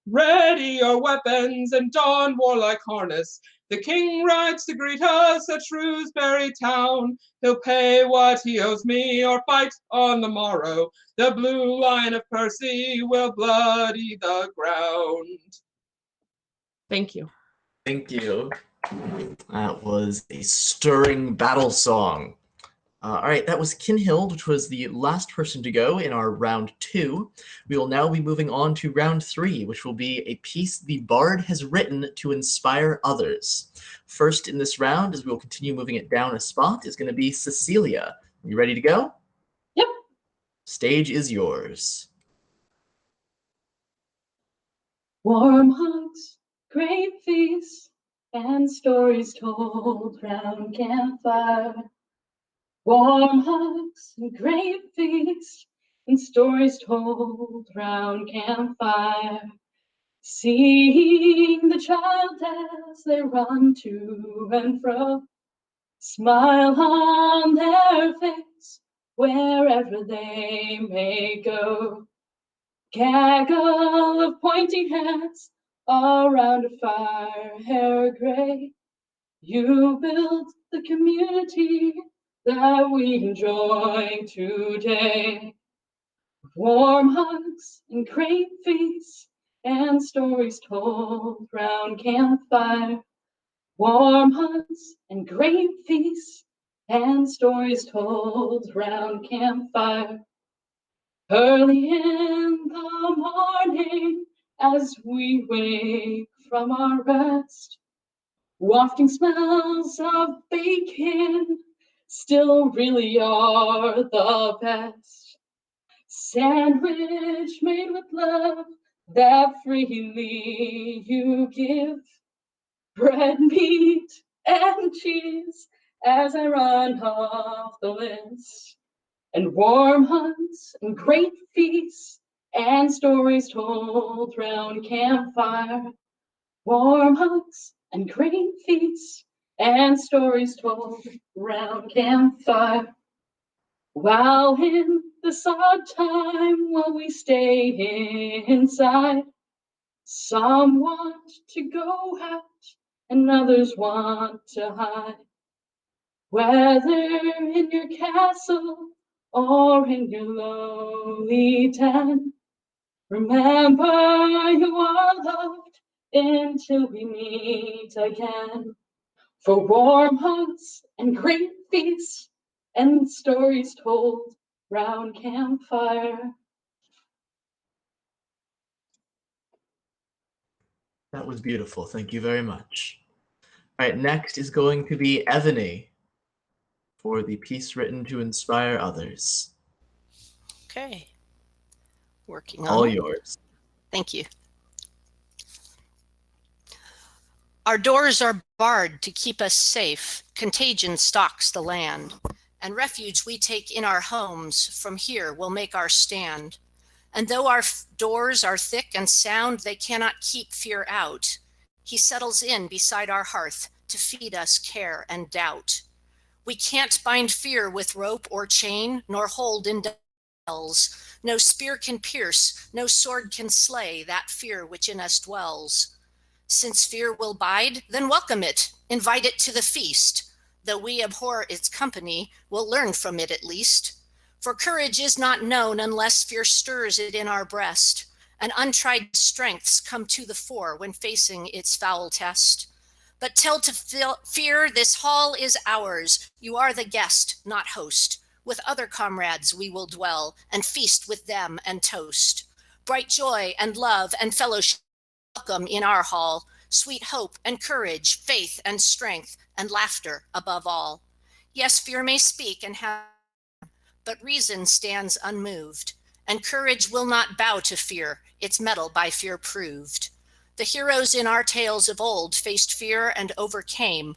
Ready your weapons and don warlike harness. The king rides to greet us at Shrewsbury town. He'll pay what he owes me or fight on the morrow. The blue Lion of Percy will bloody the ground. Thank you. Thank you. That was a stirring battle song. All right, that was Kinhild, which was the last person to go in our round 2. We will now be moving on to round 3, which will be a piece the bard has written to inspire others. First in this round, as we will continue moving it down a spot, is going to be Cecilia. Are you ready to go? Yep. Stage is yours. Warm hugs, great feasts, and stories told round campfire. Warm hugs and great feasts and stories told round campfire. Seeing the child as they run to and fro, smile on their face wherever they may go. Gaggle of pointing heads around a fire, hair gray. You build the community that we enjoy today. Warm hugs and great feasts and stories told round campfire. Warm hugs and great feasts and stories told round campfire. Early in the morning as we wake from our rest, wafting smells of bacon still really are the best. Sandwich made with love that freely you give. Bread, meat, and cheese as I run off the list. And warm hugs and great feasts and stories told round campfire. Warm hugs and great feasts and stories told round campfire. While in this odd time, while we stay inside, some want to go out and others want to hide. Whether in your castle or in your lowly den, remember you are loved until we meet again. For warm hugs and great feasts and stories told round campfire. That was beautiful. Thank you very much. All right, next is going to be Evany for the piece written to inspire others. Okay. Working All on it. yours. Thank you. Our doors are barred to keep us safe. Contagion stalks the land. And refuge we take in our homes from here will make our stand. And though our doors are thick and sound, they cannot keep fear out. He settles in beside our hearth to feed us care and doubt. We can't bind fear with rope or chain, nor hold in bells. No spear can pierce, no sword can slay that fear which in us dwells. Since fear will bide, then welcome it, invite it to the feast. Though we abhor its company, we'll learn from it at least. For courage is not known unless fear stirs it in our breast, and untried strengths come to the fore when facing its foul test. But tell to fear this hall is ours. You are the guest, not host. With other comrades we will dwell and feast with them and toast. Bright joy and love and fellowship welcome in our hall. Sweet hope and courage, faith and strength, and laughter above all. Yes, fear may speak and have, but reason stands unmoved, and courage will not bow to fear, its mettle by fear proved. The heroes in our tales of old faced fear and overcame.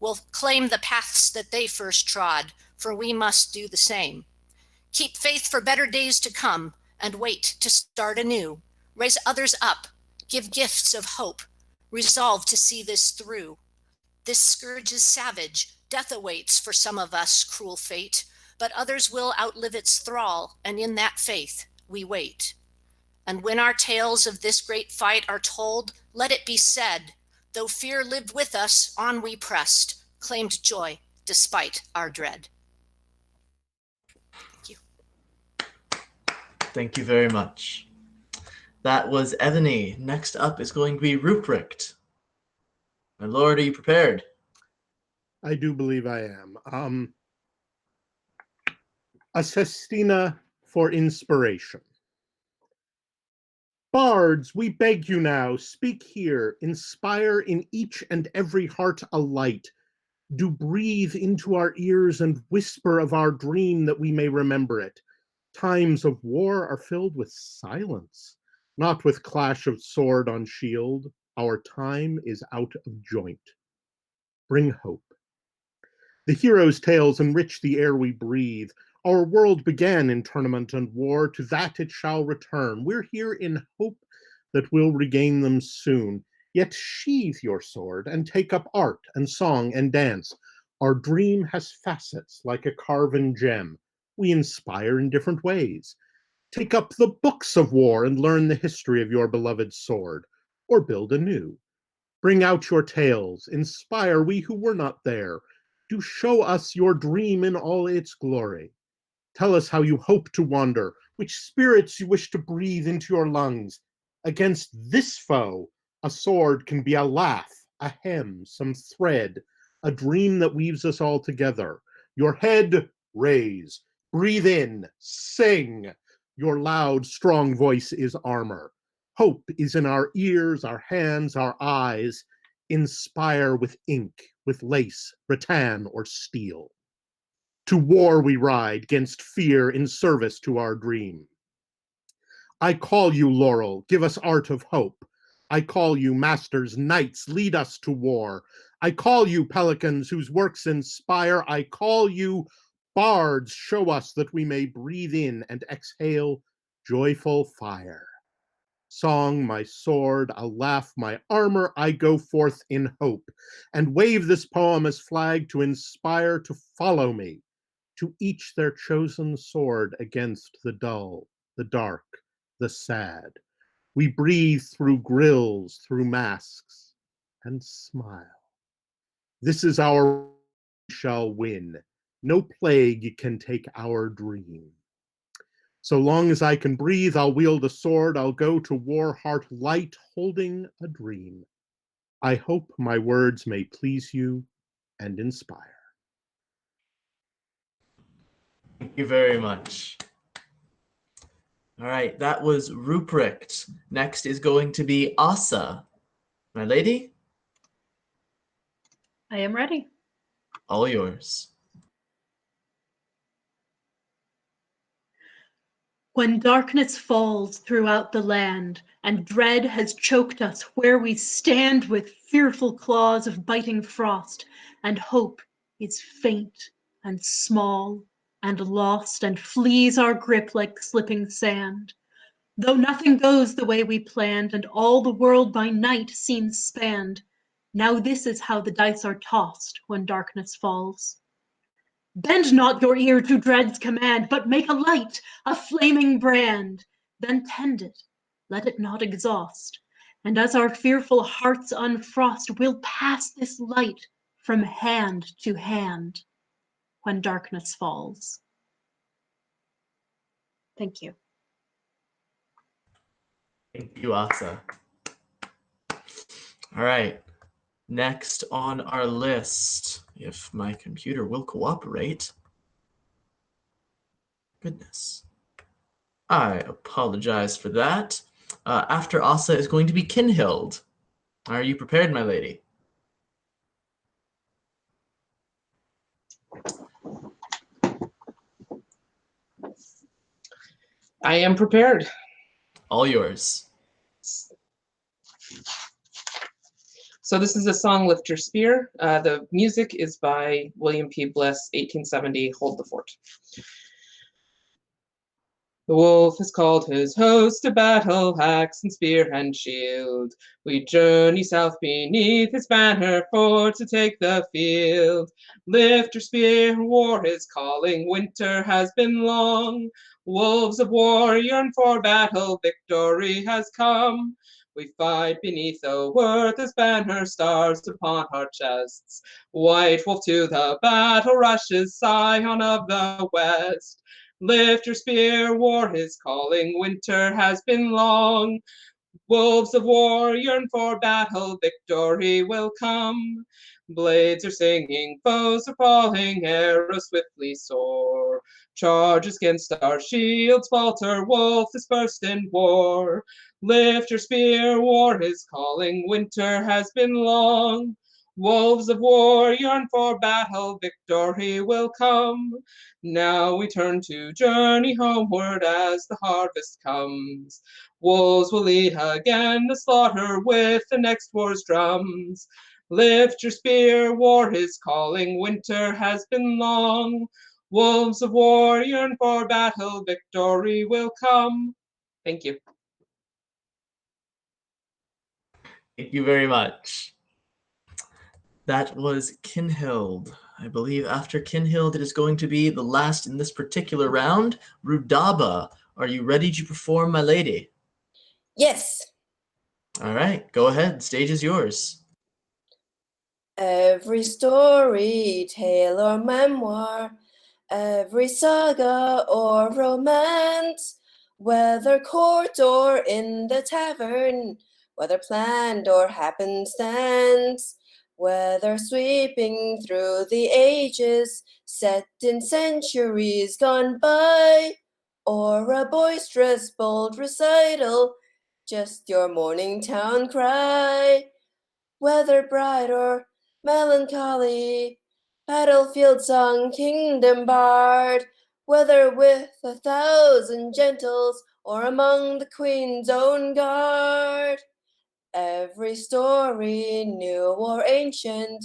We'll claim the paths that they first trod, for we must do the same. Keep faith for better days to come, and wait to start anew. Raise others up, give gifts of hope, resolve to see this through. This scourge is savage, death awaits for some of us cruel fate, but others will outlive its thrall, and in that faith we wait. And when our tales of this great fight are told, let it be said, though fear lived with us, on we pressed, claimed joy despite our dread. Thank you. Thank you very much. That was Evany. Next up is going to be Ruprecht. My lord, are you prepared? I do believe I am. A sestina for inspiration. Bards, we beg you now, speak here, inspire in each and every heart a light. Do breathe into our ears and whisper of our dream that we may remember it. Times of war are filled with silence, not with clash of sword on shield. Our time is out of joint. Bring hope. The heroes' tales enrich the air we breathe. Our world began in tournament and war, to that it shall return. We're here in hope that we'll regain them soon. Yet sheathe your sword and take up art and song and dance. Our dream has facets like a carven gem. We inspire in different ways. Take up the books of war and learn the history of your beloved sword, or build anew. Bring out your tales, inspire we who were not there. Do show us your dream in all its glory. Tell us how you hope to wander, which spirits you wish to breathe into your lungs. Against this foe, a sword can be a laugh, a hem, some thread, a dream that weaves us all together. Your head, raise, breathe in, sing. Your loud, strong voice is armor. Hope is in our ears, our hands, our eyes. Inspire with ink, with lace, rattan, or steel. To war we ride, 'gainst fear, in service to our dream. I call you, laurel, give us art of hope. I call you, masters, knights, lead us to war. I call you, pelicans, whose works inspire. I call you, bards, show us that we may breathe in and exhale joyful fire. Song, my sword, a laugh, my armor, I go forth in hope, and wave this poem as flag to inspire to follow me, to each their chosen sword against the dull, the dark, the sad. We breathe through grills, through masks, and smile. This is our shall win. No plague can take our dream. So long as I can breathe, I'll wield a sword. I'll go to war, heart light, holding a dream. I hope my words may please you and inspire. Thank you very much. All right, that was Ruprecht. Next is going to be Asa. My lady, I am ready. all yours. When darkness falls throughout the land, and dread has choked us where we stand with fearful claws of biting frost, and hope is faint and small and lost, and flees our grip like slipping sand. Though nothing goes the way we planned, and all the world by night seems spanned, now this is how the dice are tossed when darkness falls. Bend not your ear to dread's command, but make a light, a flaming brand. Then tend it, let it not exhaust. And as our fearful hearts unfrost, we'll pass this light from hand to hand when darkness falls. Thank you. Thank you, Asa. All right, next on our list, if my computer will cooperate. Goodness. I apologize for that. After Asa is going to be Kinhild. Are you prepared, my lady? I am prepared. All yours. So this is a song, Lift Your Spear. The music is by William P. Bliss, 1870, Hold the Fort. The wolf has called his host to battle, axe and spear and shield. We journey south beneath his banner for to take the field. Lift your spear, war is calling, winter has been long. Wolves of war yearn for battle, victory has come. We fight beneath the Worther's banner, stars upon our chests. White wolf to the battle rushes, scion of the west. Lift your spear, war is calling, winter has been long. Wolves of war yearn for battle, victory will come. Blades are singing, foes are falling, arrows swiftly soar. Charges against our shields falter, wolf is first in war. Lift your spear, war is calling, winter has been long. Wolves of war yearn for battle, victory will come. Now we turn to journey homeward as the harvest comes. Wolves will lead again the slaughter with the next war's drums. Lift your spear, war is calling, winter has been long. Wolves of war yearn for battle, victory will come. Thank you. Thank you very much. That was Kinhild. I believe after Kinhild, it is going to be the last in this particular round. Rudaba, are you ready to perform, my lady? Yes. All right, go ahead. Stage is yours. Every story, tale, or memoir, every saga or romance, whether court or in the tavern, whether planned or happenstance, whether sweeping through the ages, set in centuries gone by, or a boisterous, bold recital, just your morning town cry. Whether bright or melancholy, battlefield song, kingdom bard, whether with 1,000 gentles or among the queen's own guard. Every story, new or ancient,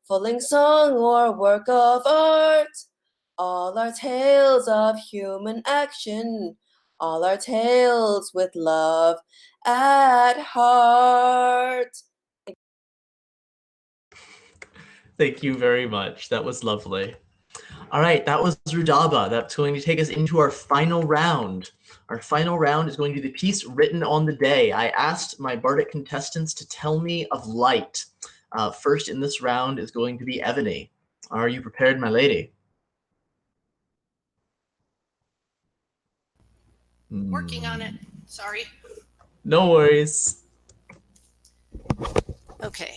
fulling song or work of art, all are tales of human action, all are tales with love at heart. Thank you very much. That was lovely. All right, that was Rudaba. That's going to take us into our final round. Our final round is going to be the piece written on the day. I asked my bardic contestants to tell me of light. First in this round is going to be Ebony. Are you prepared, my lady? Working on it. Sorry. No worries. Okay.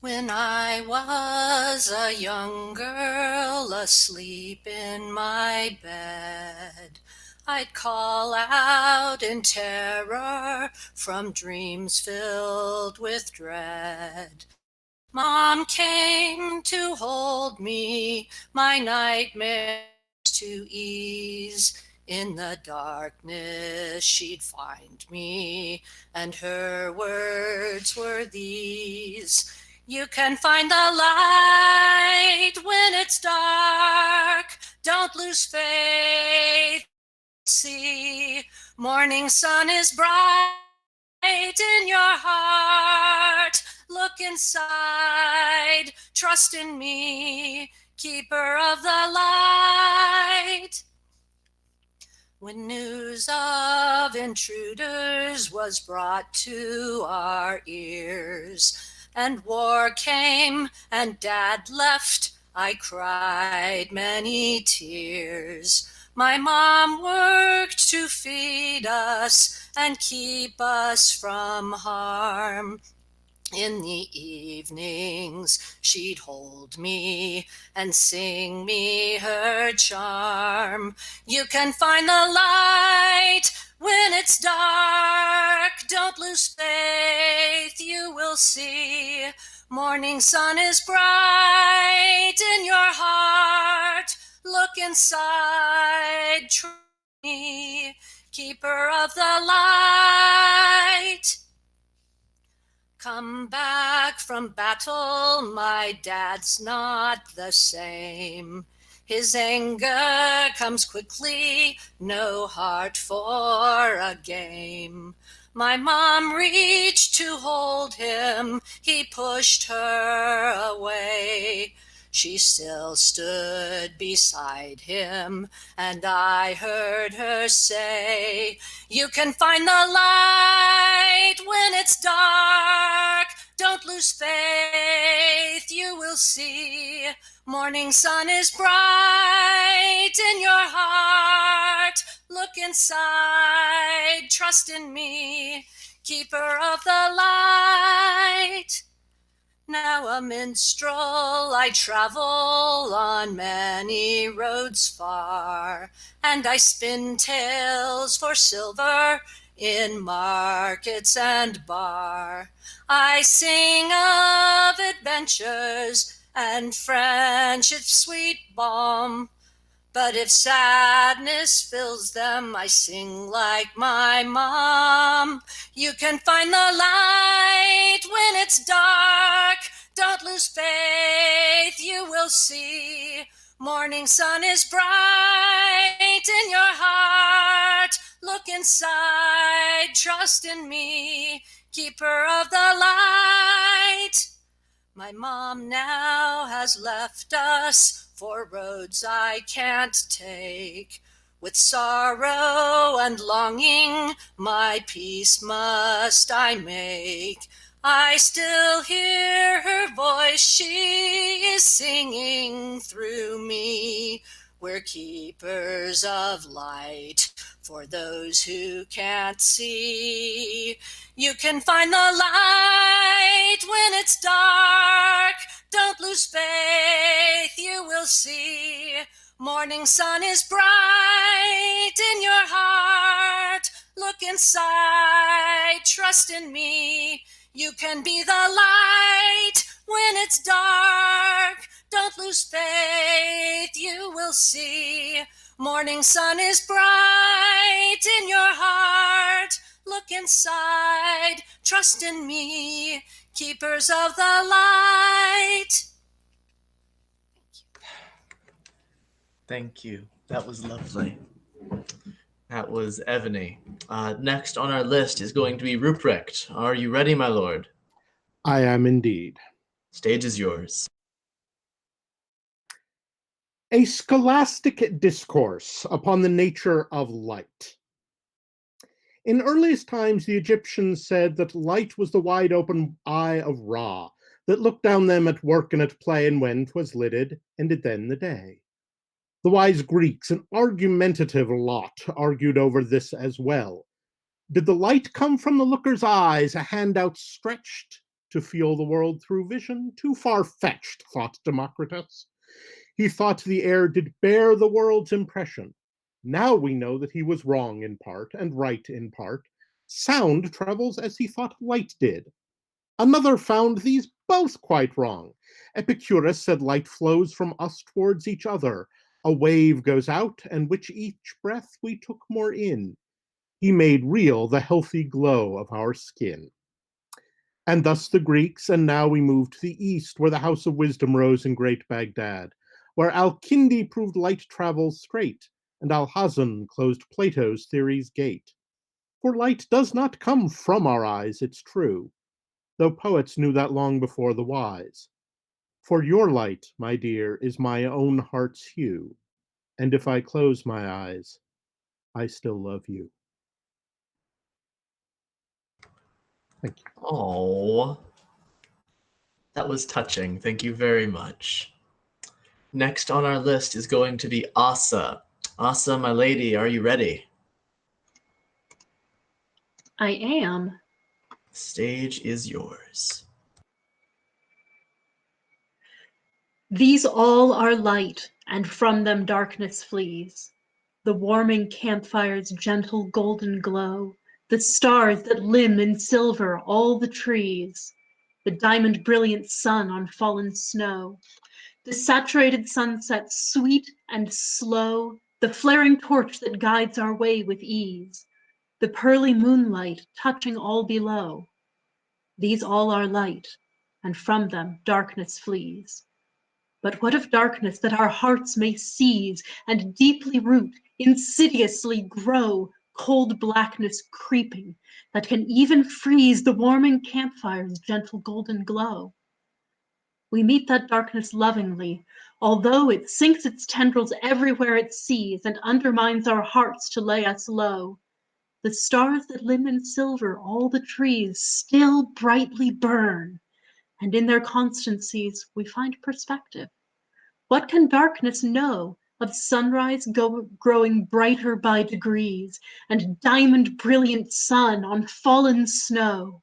When I was a young girl asleep in my bed, I'd call out in terror from dreams filled with dread. Mom came to hold me, my nightmares to ease. In the darkness she'd find me, and her words were these: you can find the light when it's dark. Don't lose faith. See, morning sun is bright in your heart. Look inside. Trust in me, keeper of the light. When news of intruders was brought to our ears, and war came and Dad left, I cried many tears. My mom worked to feed us and keep us from harm. In the evenings she'd hold me and sing me her charm. You can find the light when it's dark. Don't lose faith, you will see. Morning sun is bright in your heart. Look inside, trust me, keeper of the light. Come back from battle, my dad's not the same. His anger comes quickly, no heart for a game. My mom reached to hold him, he pushed her away. She still stood beside him, and I heard her say, you can find the light when it's dark. Don't lose faith, you will see. Morning sun is bright in your heart. Look inside, trust in me, keeper of the light. Now a minstrel, I travel on many roads far, and I spin tales for silver in markets and bar. I sing of adventures and friendship's sweet balm. But if sadness fills them, I sing like my mom. You can find the light when it's dark. Don't lose faith, you will see. Morning sun is bright in your heart. Look inside, trust in me, keeper of the light. My mom now has left us for roads I can't take. With sorrow and longing, my peace must I make. I still hear her voice, she is singing through me. We're keepers of light for those who can't see. You can find the light when it's dark. Don't lose faith, you will see. Morning sun is bright in your heart. Look inside, trust in me. You can be the light when it's dark. Don't lose faith, you will see. Morning sun is bright in your heart. Look inside, trust in me, keepers of the light. Thank you. That was lovely. That was Evany. Next on our list is going to be Ruprecht. Are you ready, my lord? I am indeed. Stage is yours. A scholastic discourse upon the nature of light. In earliest times, the Egyptians said that light was the wide open eye of Ra, that looked down them at work and at play, and when 'twas lidded, ended then the day. The wise Greeks, an argumentative lot, argued over this as well. Did the light come from the looker's eyes, a hand outstretched to feel the world through vision? Too far-fetched, thought Democritus. He thought the air did bear the world's impression. Now we know that he was wrong in part, and right in part. Sound travels as he thought light did. Another found these both quite wrong. Epicurus said light flows from us towards each other. A wave goes out, and which each breath we took more in. He made real the healthy glow of our skin. And thus the Greeks, and now we move to the east, where the house of wisdom rose in great Baghdad, where Al-Kindi proved light travels straight, and Al-Hazan closed Plato's theory's gate. For light does not come from our eyes, it's true, though poets knew that long before the wise. For your light, my dear, is my own heart's hue, and if I close my eyes, I still love you. Thank you. Oh, that was touching. Thank you very much. Next on our list is going to be Asa. Asa, my lady, are you ready? I am. Stage is yours. These all are light, and from them darkness flees. The warming campfire's gentle golden glow, the stars that limn in silver all the trees, the diamond brilliant sun on fallen snow, the saturated sunset sweet and slow, the flaring torch that guides our way with ease, the pearly moonlight touching all below. These all are light, and from them darkness flees. But what of darkness that our hearts may seize and deeply root, insidiously grow, cold blackness creeping, that can even freeze the warming campfire's gentle golden glow? We meet that darkness lovingly, although it sinks its tendrils everywhere it sees and undermines our hearts to lay us low. The stars that limn in silver all the trees still brightly burn, and in their constancies we find perspective. What can darkness know of sunrise growing brighter by degrees, and diamond brilliant sun on fallen snow?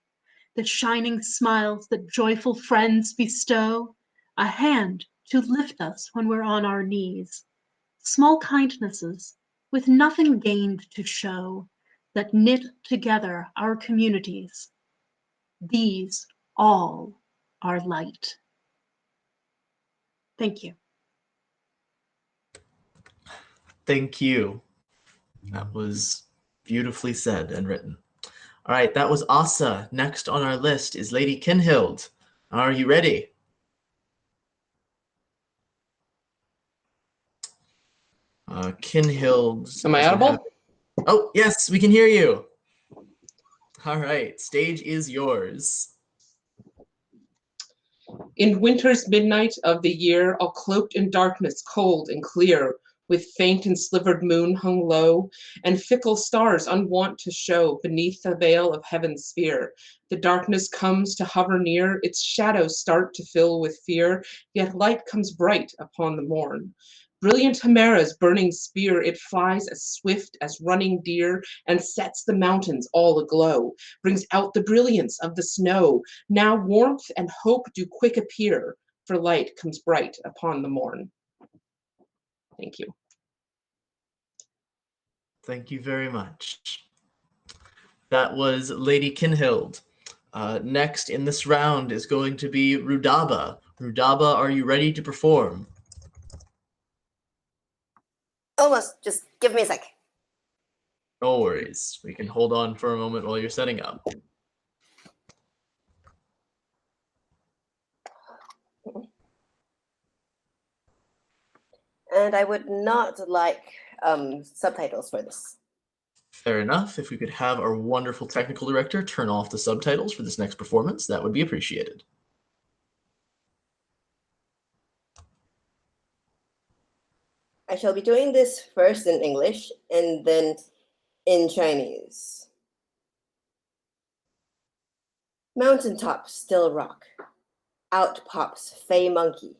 The shining smiles that joyful friends bestow, a hand to lift us when we're on our knees. Small kindnesses with nothing gained to show, that knit together our communities. These all are light. Thank you. Thank you. That was beautifully said and written. All right, that was Asa. Next on our list is Lady Kinhild. Are you ready? Kinhild. Am I audible? Oh, yes, we can hear you. All right, stage is yours. In winter's midnight of the year, all cloaked in darkness, cold and clear, with faint and slivered moon hung low, and fickle stars unwont to show beneath the veil of heaven's sphere, the darkness comes to hover near, its shadows start to fill with fear, yet light comes bright upon the morn. Brilliant Hemera's burning spear, it flies as swift as running deer, and sets the mountains all aglow, brings out the brilliance of the snow. Now warmth and hope do quick appear, for light comes bright upon the morn. Thank you. Thank you very much. That was Lady Kinhild. Next in this round is going to be Rudaba. Rudaba, are you ready to perform? Almost. Just give me a sec. No worries. We can hold on for a moment while you're setting up. And I would not like subtitles for this. Fair enough. If we could have our wonderful technical director turn off the subtitles for this next performance, that would be appreciated. I shall be doing this first in English and then in Chinese. Mountaintop still rock. Out pops Fey monkey.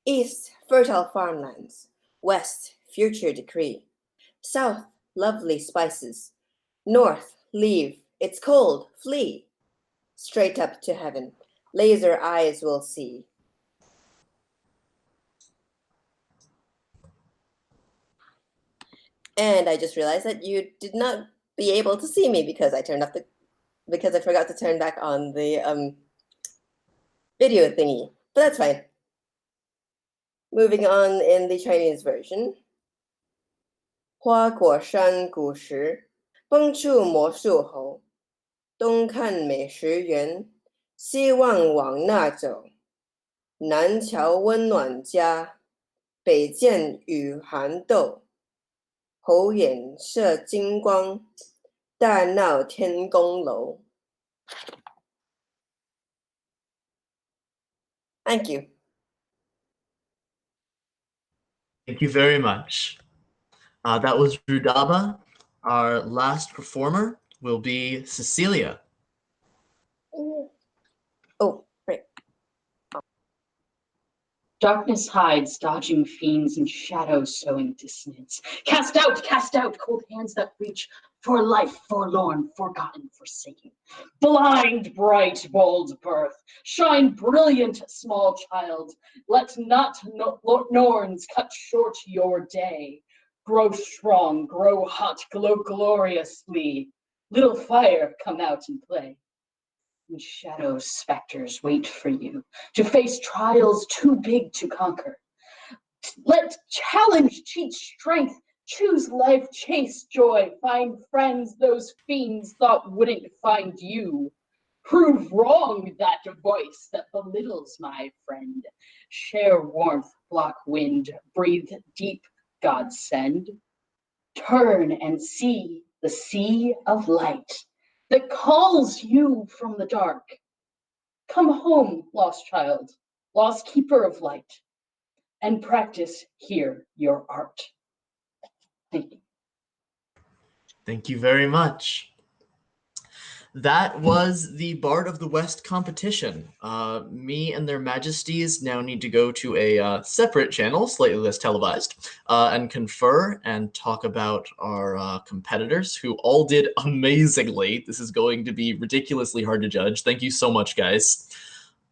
East, fertile farmlands. West, future decree. South, lovely spices. North, leave. It's cold, flee. Straight up to heaven. Laser eyes will see. And I just realized that you did not be able to see me because I forgot to turn back on the video thingy. But that's fine. Moving on in the Chinese version. 花果山古石，崩处魔术猴。东看美食园，西望往那走。南瞧温暖家，北见雨寒斗。猴眼射金光，大闹天宫楼。Thank you. Thank you very much. That was Rudaba. Our last performer will be Cecilia. Oh, right. Darkness hides, dodging fiends and shadows sowing dissonance. Cast out, cold hands that reach for life, forlorn, forgotten, forsaken. Blind, bright, bold birth, shine brilliant, small child. Let not Norns cut short your day. Grow strong, grow hot, glow gloriously. Little fire, come out and play. And shadow specters wait for you to face trials too big to conquer. Let challenge teach strength, choose life, chase joy, find friends those fiends thought wouldn't find you. Prove wrong that voice that belittles my friend. Share warmth, block wind, breathe deep, God send. Turn and see the sea of light that calls you from the dark. Come home, lost child, lost keeper of light, and practice here your art. Thank you. Thank you very much. That was the Bard of the West competition. Me and their majesties now need to go to a separate channel, slightly less televised, and confer and talk about our competitors who all did amazingly. This is going to be ridiculously hard to judge. Thank you so much, guys.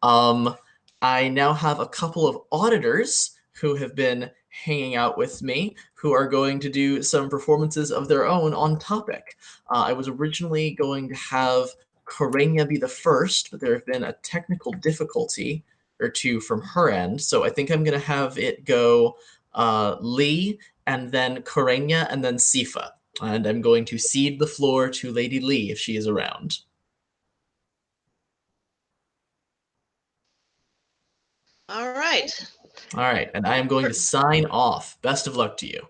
I now have a couple of auditors who have been hanging out with me who are going to do some performances of their own on topic. I was originally going to have Karenia be the first, but there have been a technical difficulty or two from her end, so I think I'm going to have it go Lee and then Karenia, and then Sifa. And I'm going to cede the floor to Lady Lee if she is around. All right. All right, and I am going to sign off. Best of luck to you.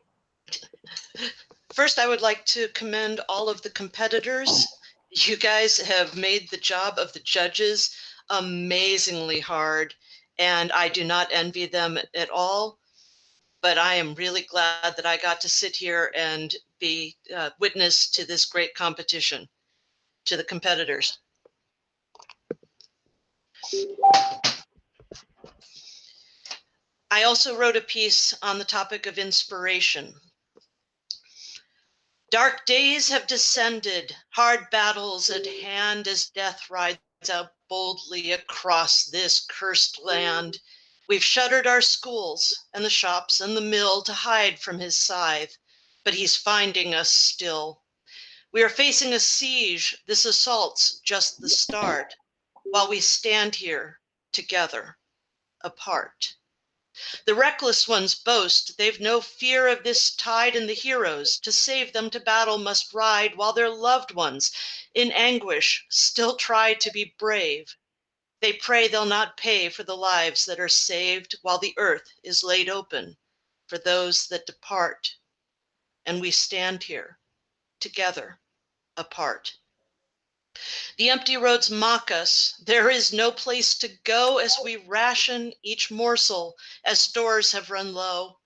First, I would like to commend all of the competitors. You guys have made the job of the judges amazingly hard, and I do not envy them at all. But I am really glad that I got to sit here and be witness to this great competition. To the competitors. I also wrote a piece on the topic of inspiration. Dark days have descended, hard battles at hand as death rides out boldly across this cursed land. We've shuttered our schools and the shops and the mill to hide from his scythe, but he's finding us still. We are facing a siege. This assault's just the start, while we stand here together, apart. The reckless ones boast they've no fear of this tide, and the heroes to save them to battle must ride, while their loved ones in anguish still try to be brave. They pray they'll not pay for the lives that are saved, while the earth is laid open for those that depart. And we stand here together, apart. The empty roads mock us. There is no place to go as we ration each morsel as stores have run low.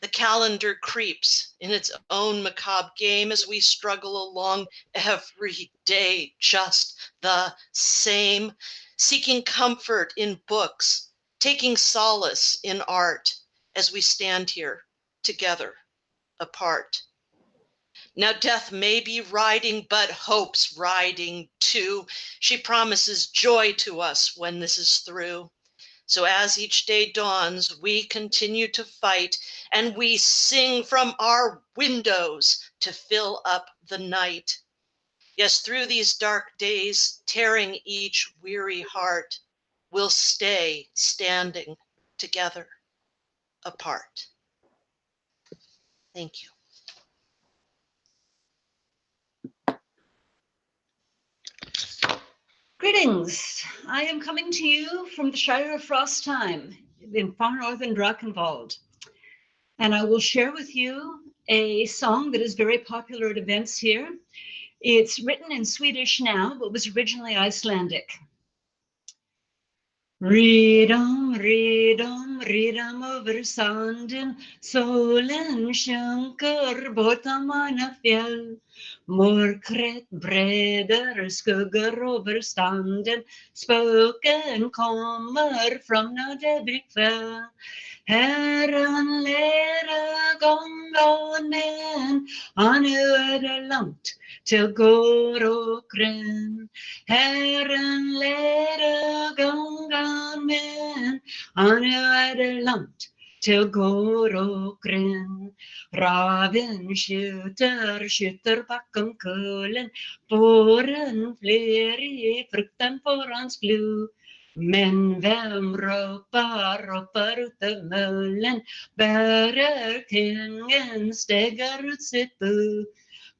The calendar creeps in its own macabre game as we struggle along every day just the same, seeking comfort in books, taking solace in art as we stand here together, apart. Now death may be riding, but hope's riding too. She promises joy to us when this is through. So as each day dawns, we continue to fight, and we sing from our windows to fill up the night. Yes, through these dark days, tearing each weary heart, we'll stay standing together, apart. Thank you. Greetings. I am coming to you from the Shire of Frostheim in far northern Drachenwald. And I will share with you a song that is very popular at events here. It's written in Swedish now, but was originally Icelandic. Ridom, ridom, ridom över sanden, solen sjunker bortom mina fjäll. Mörkret breder skuggor över standen, spöken kommer från nådig kväll. Herren leder gången, nu är det långt till gård och grön. Herren leder gången, nu är det långt till gård och grön. Raven skjuter bakom kullen, fåren flyr i fruktan för hans blod. Men vem ropar ut ur mullen, bärer kungen, stegar ut sitt bud.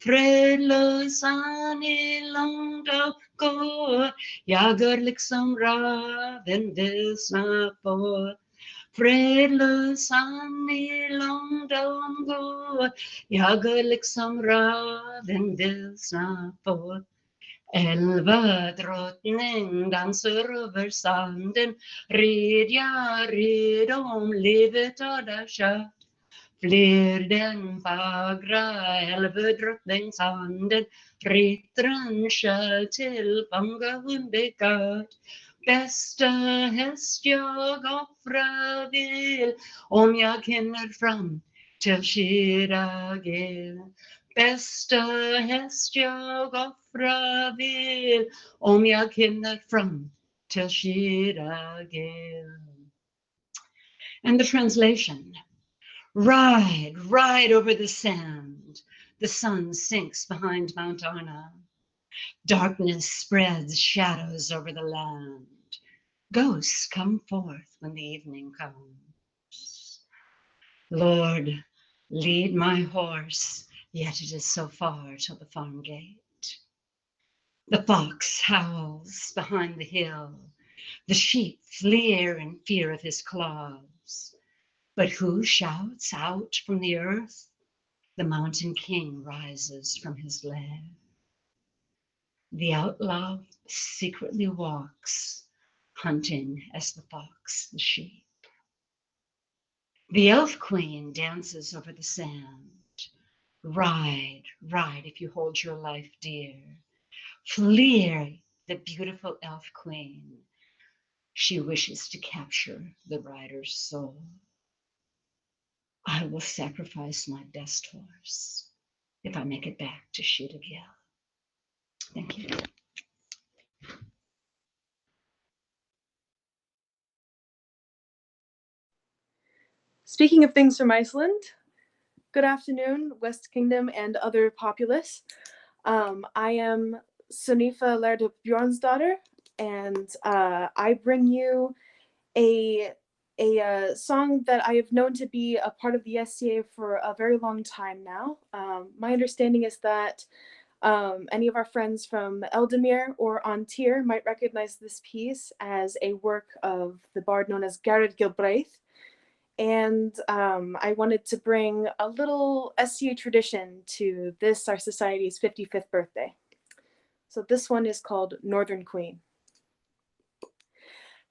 Fredlösan i Långdal går, jagar liksom raven vilsna får. Fredlösan i Långdal går, jagar liksom raven vilsna får. Elva drottning dansar över sanden, rid om livet har där kört. Flyr den fagra älvedrottningshanden, ryttaren kör till fångahundbegat. Bästa häst jag offra vill, om jag hinner fram till Kiragel. Bästa häst jag offra vill, om jag hinner fram till Kiragel. And the translation. Ride, ride over the sand. The sun sinks behind Mount Arna. Darkness spreads shadows over the land. Ghosts come forth when the evening comes. Lord, Lead my horse, yet it is so far till the farm gate. The fox howls behind the hill. The sheep flee in fear of his claws. But who shouts out from the earth? The mountain king rises from his lair. The outlaw secretly walks, hunting as the fox the sheep. The elf queen dances over the sand. Ride, ride if you hold your life dear. Fleer, the beautiful elf queen. She wishes to capture the rider's soul. I will sacrifice my best horse if I make it back to Shida Gyal. Thank you. Speaking of things from Iceland, good afternoon, West Kingdom and other populace. I am Sunnifa Laird Bjornsdottir, and I bring you a song that I have known to be a part of the SCA for a very long time now. My understanding is that any of our friends from Eldemir or Antir might recognize this piece as a work of the bard known as Gareth Gilbraith. And I wanted to bring a little SCA tradition to this, our society's 55th birthday. So this one is called Northern Queen.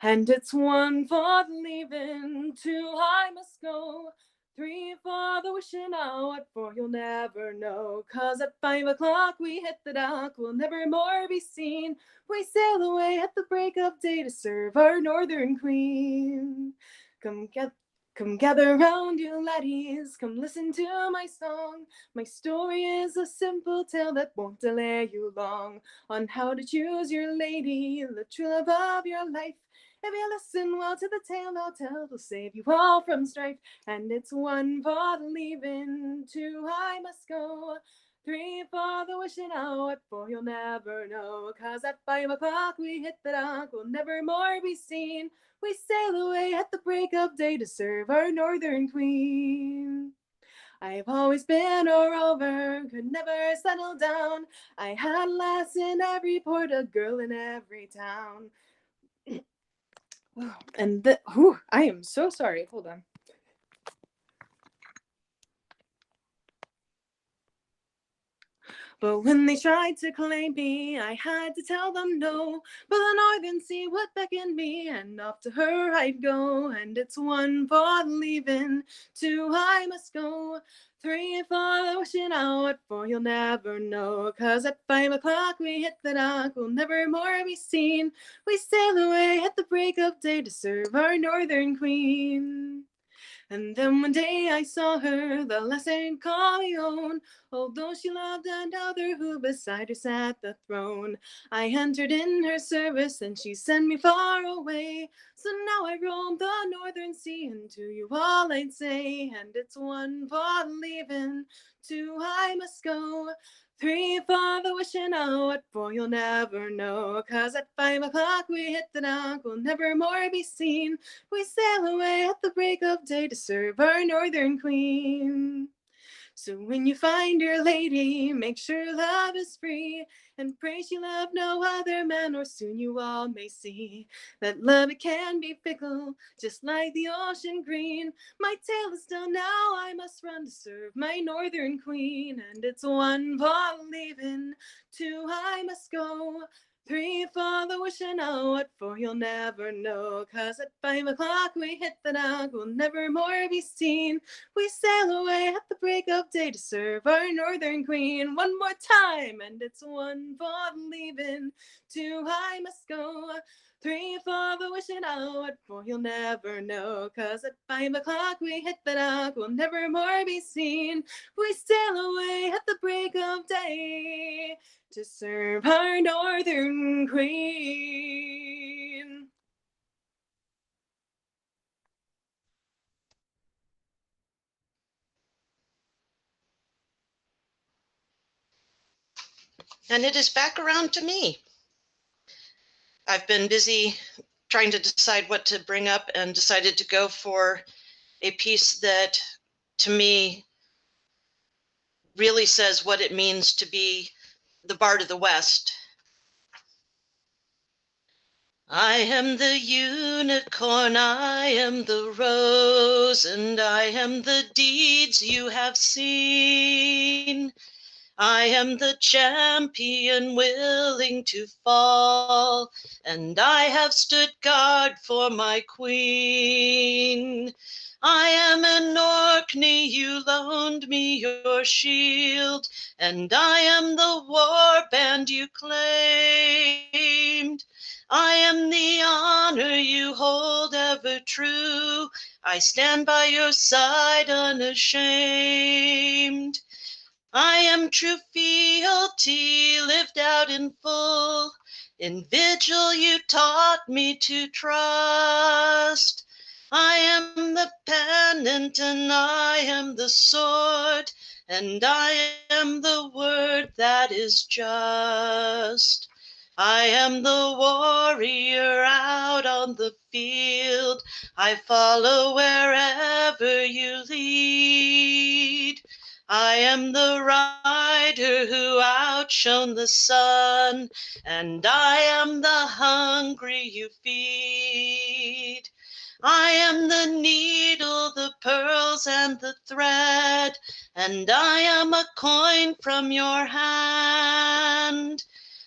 And it's 1 for the leaving, 2 I must go, 3 for the wishing out, 4 you'll never know. 'Cause at 5 o'clock we hit the dock, we'll never more be seen. We sail away at the break of day to serve our Northern Queen. Come gather round, you laddies, come listen to my song. My story is a simple tale that won't delay you long, on how to choose your lady, the true love of your life. If you listen well to the tale I'll tell, it'll save you all from strife. And it's 1 for the leaving, 2 I must go, 3 for the wishing out, 4 you'll never know. 'Cause at 5 o'clock we hit the dock, we'll never more be seen. We sail away at the break of day to serve our Northern Queen. I've always been a rover, could never settle down. I had a lass in every port, a girl in every town. And I am so sorry. Hold on. But when they tried to claim me, I had to tell them no. But the Northern Sea would beckon me, and off to her I'd go. And it's 1 for the leaving, 2 I must go, 3 for the wishing out, 4 you'll never know. 'Cause at 5 o'clock we hit the dock, we'll never more be seen. We sail away at the break of day to serve our Northern Queen. And then one day I saw her, the lass ain't call me own, although she loved another who beside her sat the throne. I entered in her service and she sent me far away. So now I roam the Northern Sea, and to you all I'd say, and it's 1 for the leaving, 2 I must go, 3 for the wishing out, 4 you'll never know. 'Cause at 5 o'clock we hit the dock, we'll never more be seen. We sail away at the break of day to serve our Northern Queen. So when you find your lady, make sure love is free, and pray she love no other man, or soon you all may see that love it can be fickle, just like the ocean green. My tale is done now, I must run to serve my Northern Queen. And it's 1 for leaving, 2 I must go, 3 for the wishing out, 4 you'll never know. 'Cause at 5 o'clock we hit the dock, we'll never more be seen. We sail away at the break of day to serve our Northern Queen. One more time, and it's 1 for the leaving, 2 I must go, 3 for the wishing out, 4 you'll never know. 'Cause at 5 o'clock we hit the dock, we'll never more be seen. We sail away at the break of day to serve our Northern Queen. And it is back around to me. I've been busy trying to decide what to bring up and decided to go for a piece that, to me, really says what it means to be the Bard of the West. I am the unicorn, I am the rose, and I am the deeds you have seen. I am the champion willing to fall, and I have stood guard for my queen. I am an Orkney, you loaned me your shield, and I am the war band you claimed. I am the honor you hold ever true. I stand by your side unashamed. I am true fealty lived out in full. In vigil you taught me to trust. I am the pennant and I am the sword, and I am the word that is just. I am the warrior out on the field. I follow wherever you lead. I am the rider who outshone the sun, and I am the hungry you feed. I am the needle, the pearls, and the thread, and I am a coin from your hand.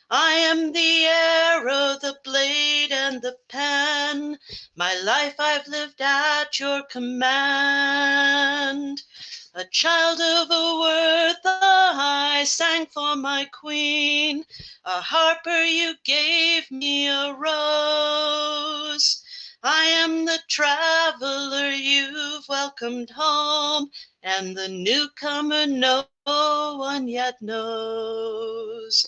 I am the arrow, the blade, and the pen. My life I've lived at your command. A child of a word, I sang for my queen. A harper, you gave me a rose. I am the traveler you've welcomed home, and the newcomer no one yet knows.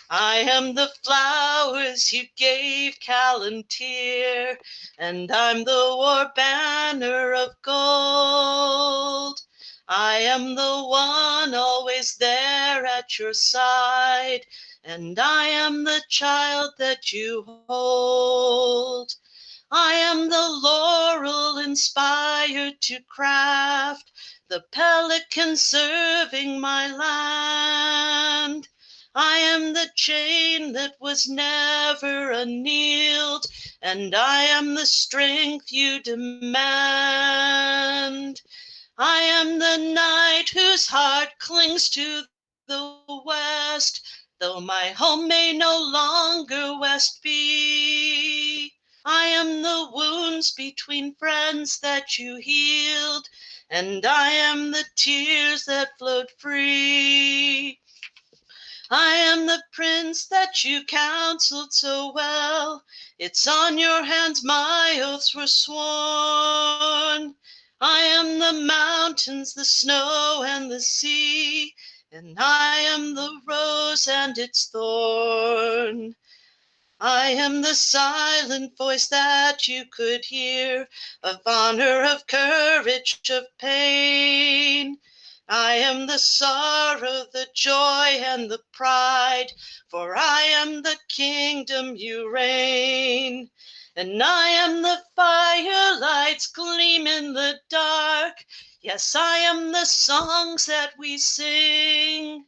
I am the flowers you gave Callantir, and I'm the war banner of gold. I am the one always there at your side, and I am the child that you hold. I am the laurel inspired to craft, the pelican serving my land. I am the chain that was never annealed, and I am the strength you demand. I am the knight whose heart clings to the west, though my home may no longer west be. I am the wounds between friends that you healed, and I am the tears that flowed free. I am the prince that you counseled so well. It's on your hands my oaths were sworn. I am the mountains, the snow, and the sea, and I am the rose and its thorn. I am the silent voice that you could hear, of honor, of courage, of pain. I am the sorrow, the joy, and the pride, for I am the kingdom you reign. And I am the firelights gleam in the dark. Yes, I am the songs that we sing.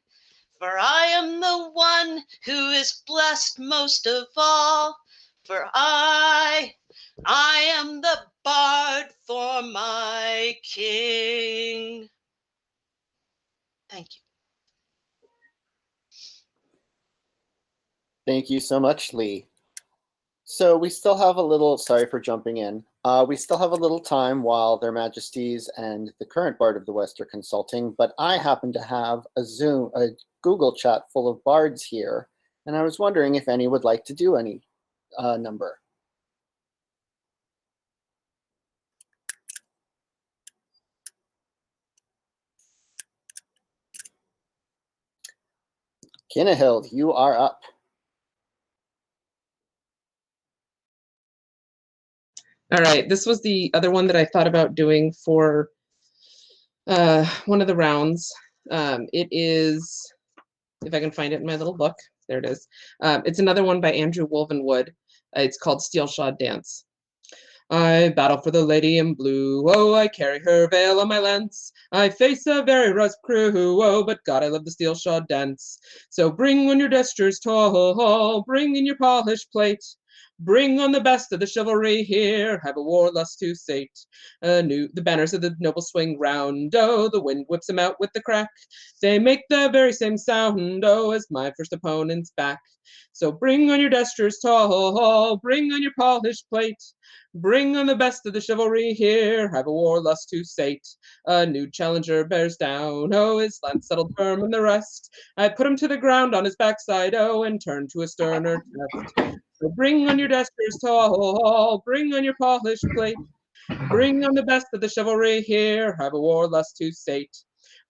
For I am the one who is blessed most of all. For I am the bard for my king. Thank you. Thank you so much, Lee. So we still have a little, sorry for jumping in. We still have a little time while Their Majesties and the current Bard of the West are consulting, but I happen to have a Google chat full of bards here, and I was wondering if any would like to do any number. Kinnahild, you are up. All right, this was the other one that I thought about doing for one of the rounds. It is, if I can find it in my little book, there it is. It's another one by Andrew Wolvenwood. It's called Steelshod Dance. I battle for the lady in blue, oh, I carry her veil on my lance. I face a very rough crew, oh, but God, I love the steel shod dance. So bring on your gestures tall, bring in your polished plate. Bring on the best of the chivalry here, have a war lust to sate. The banners of the noble swing round, oh, the wind whips them out with the crack. They make the very same sound, oh, as my first opponent's back. So bring on your gestures tall, bring on your polished plate. Bring on the best of the chivalry here, have a war lust to sate. A new challenger bears down, oh, his lance settled firm in the rest. I put him to the ground on his backside, oh, and turn to a sterner test. So bring on your gestures tall, bring on your polished plate. Bring on the best of the chivalry here, have a war lust to sate.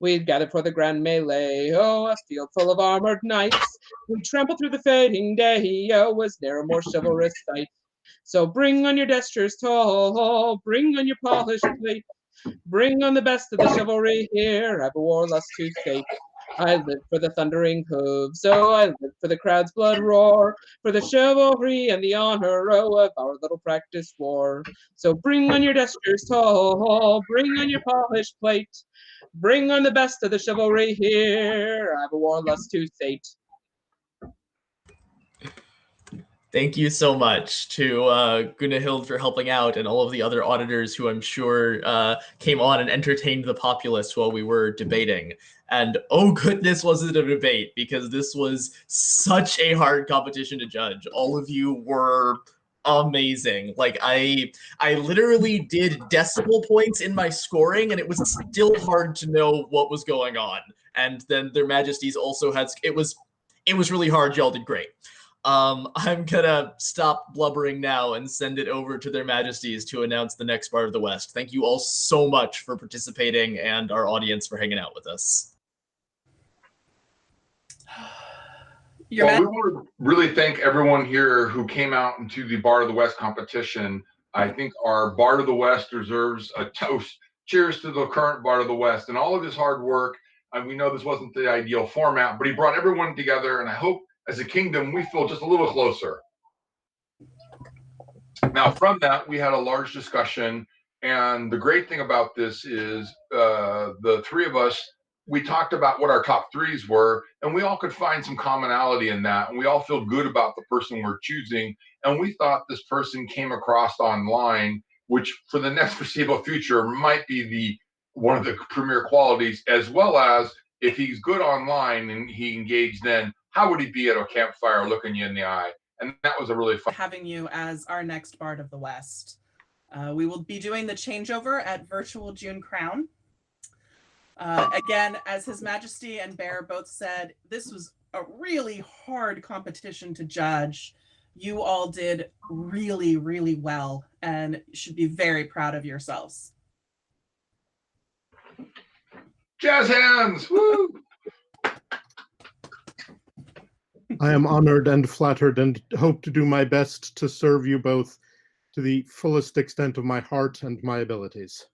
We've gathered for the grand melee, oh, a field full of armored knights. We trample through the fading day, oh, was ne'er a more chivalrous sight. So bring on your gestures tall, bring on your polished plate. Bring on the best of the chivalry here, have a war lust to sate. I live for the thundering hooves, oh, I live for the crowd's blood roar, for the chivalry and the honor, oh, of our little practice war. So bring on your gestures tall, bring on your polished plate. Bring on the best of the chivalry here, I have a war lust to sate. Thank you so much to Gunahild for helping out and all of the other auditors who I'm sure came on and entertained the populace while we were debating. And oh goodness, was it a debate, because this was such a hard competition to judge. All of you were amazing. Like I literally did decimal points in my scoring and it was still hard to know what was going on. And then their majesties also had, it was really hard. Y'all did great. I'm gonna stop blubbering now and send it over to their majesties to announce the next Bard of the West. Thank you all so much for participating and our audience for hanging out with us. Well, we want to really thank everyone here who came out into the Bard of the West competition. I think our Bard of the West deserves a toast. Cheers to the current Bard of the West and all of his hard work. And we know this wasn't the ideal format, but he brought everyone together, and I hope as a kingdom, we feel just a little closer. Now, from that, we had a large discussion, and the great thing about this is the three of us, we talked about what our top threes were, and we all could find some commonality in that, and we all feel good about the person we're choosing, and we thought this person came across online, which for the next foreseeable future might be one of the premier qualities, as well as if he's good online and he engaged then, how would he be at a campfire looking you in the eye? And that was a really fun. Having you as our next Bard of the West. We will be doing the changeover at Virtual June Crown. Again, as His Majesty and Bear both said, this was a really hard competition to judge. You all did really, really well and should be very proud of yourselves. Jazz hands! Woo! I am honored and flattered and hope to do my best to serve you both to the fullest extent of my heart and my abilities.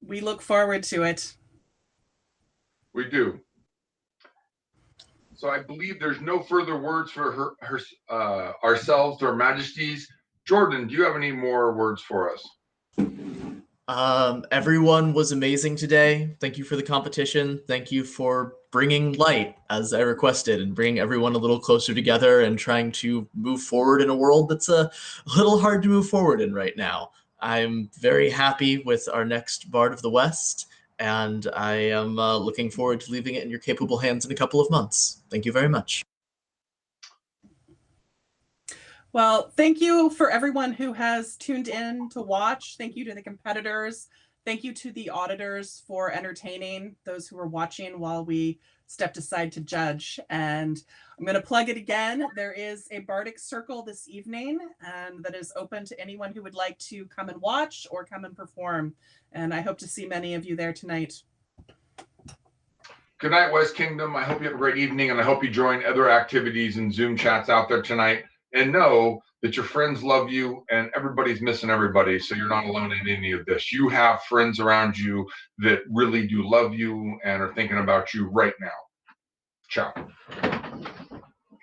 We look forward to it. We do. So I believe there's no further words for ourselves, Her Majesties. Jordan, do you have any more words for us? Everyone was amazing today. Thank you for the competition. Thank you for bringing light, as I requested, and bringing everyone a little closer together and trying to move forward in a world that's a little hard to move forward in right now. I'm very happy with our next Bard of the West, and I am looking forward to leaving it in your capable hands in a couple of months. Thank you very much. Well, thank you for everyone who has tuned in to watch. Thank you to the competitors. Thank you to the auditors for entertaining those who were watching while we stepped aside to judge. And I'm going to plug it again. There is a Bardic Circle this evening, and that is open to anyone who would like to come and watch or come and perform. And I hope to see many of you there tonight. Good night, West Kingdom. I hope you have a great evening, and I hope you join other activities and Zoom chats out there tonight. And know that your friends love you, and everybody's missing everybody, so you're not alone in any of this. You have friends around you that really do love you and are thinking about you right now. Ciao.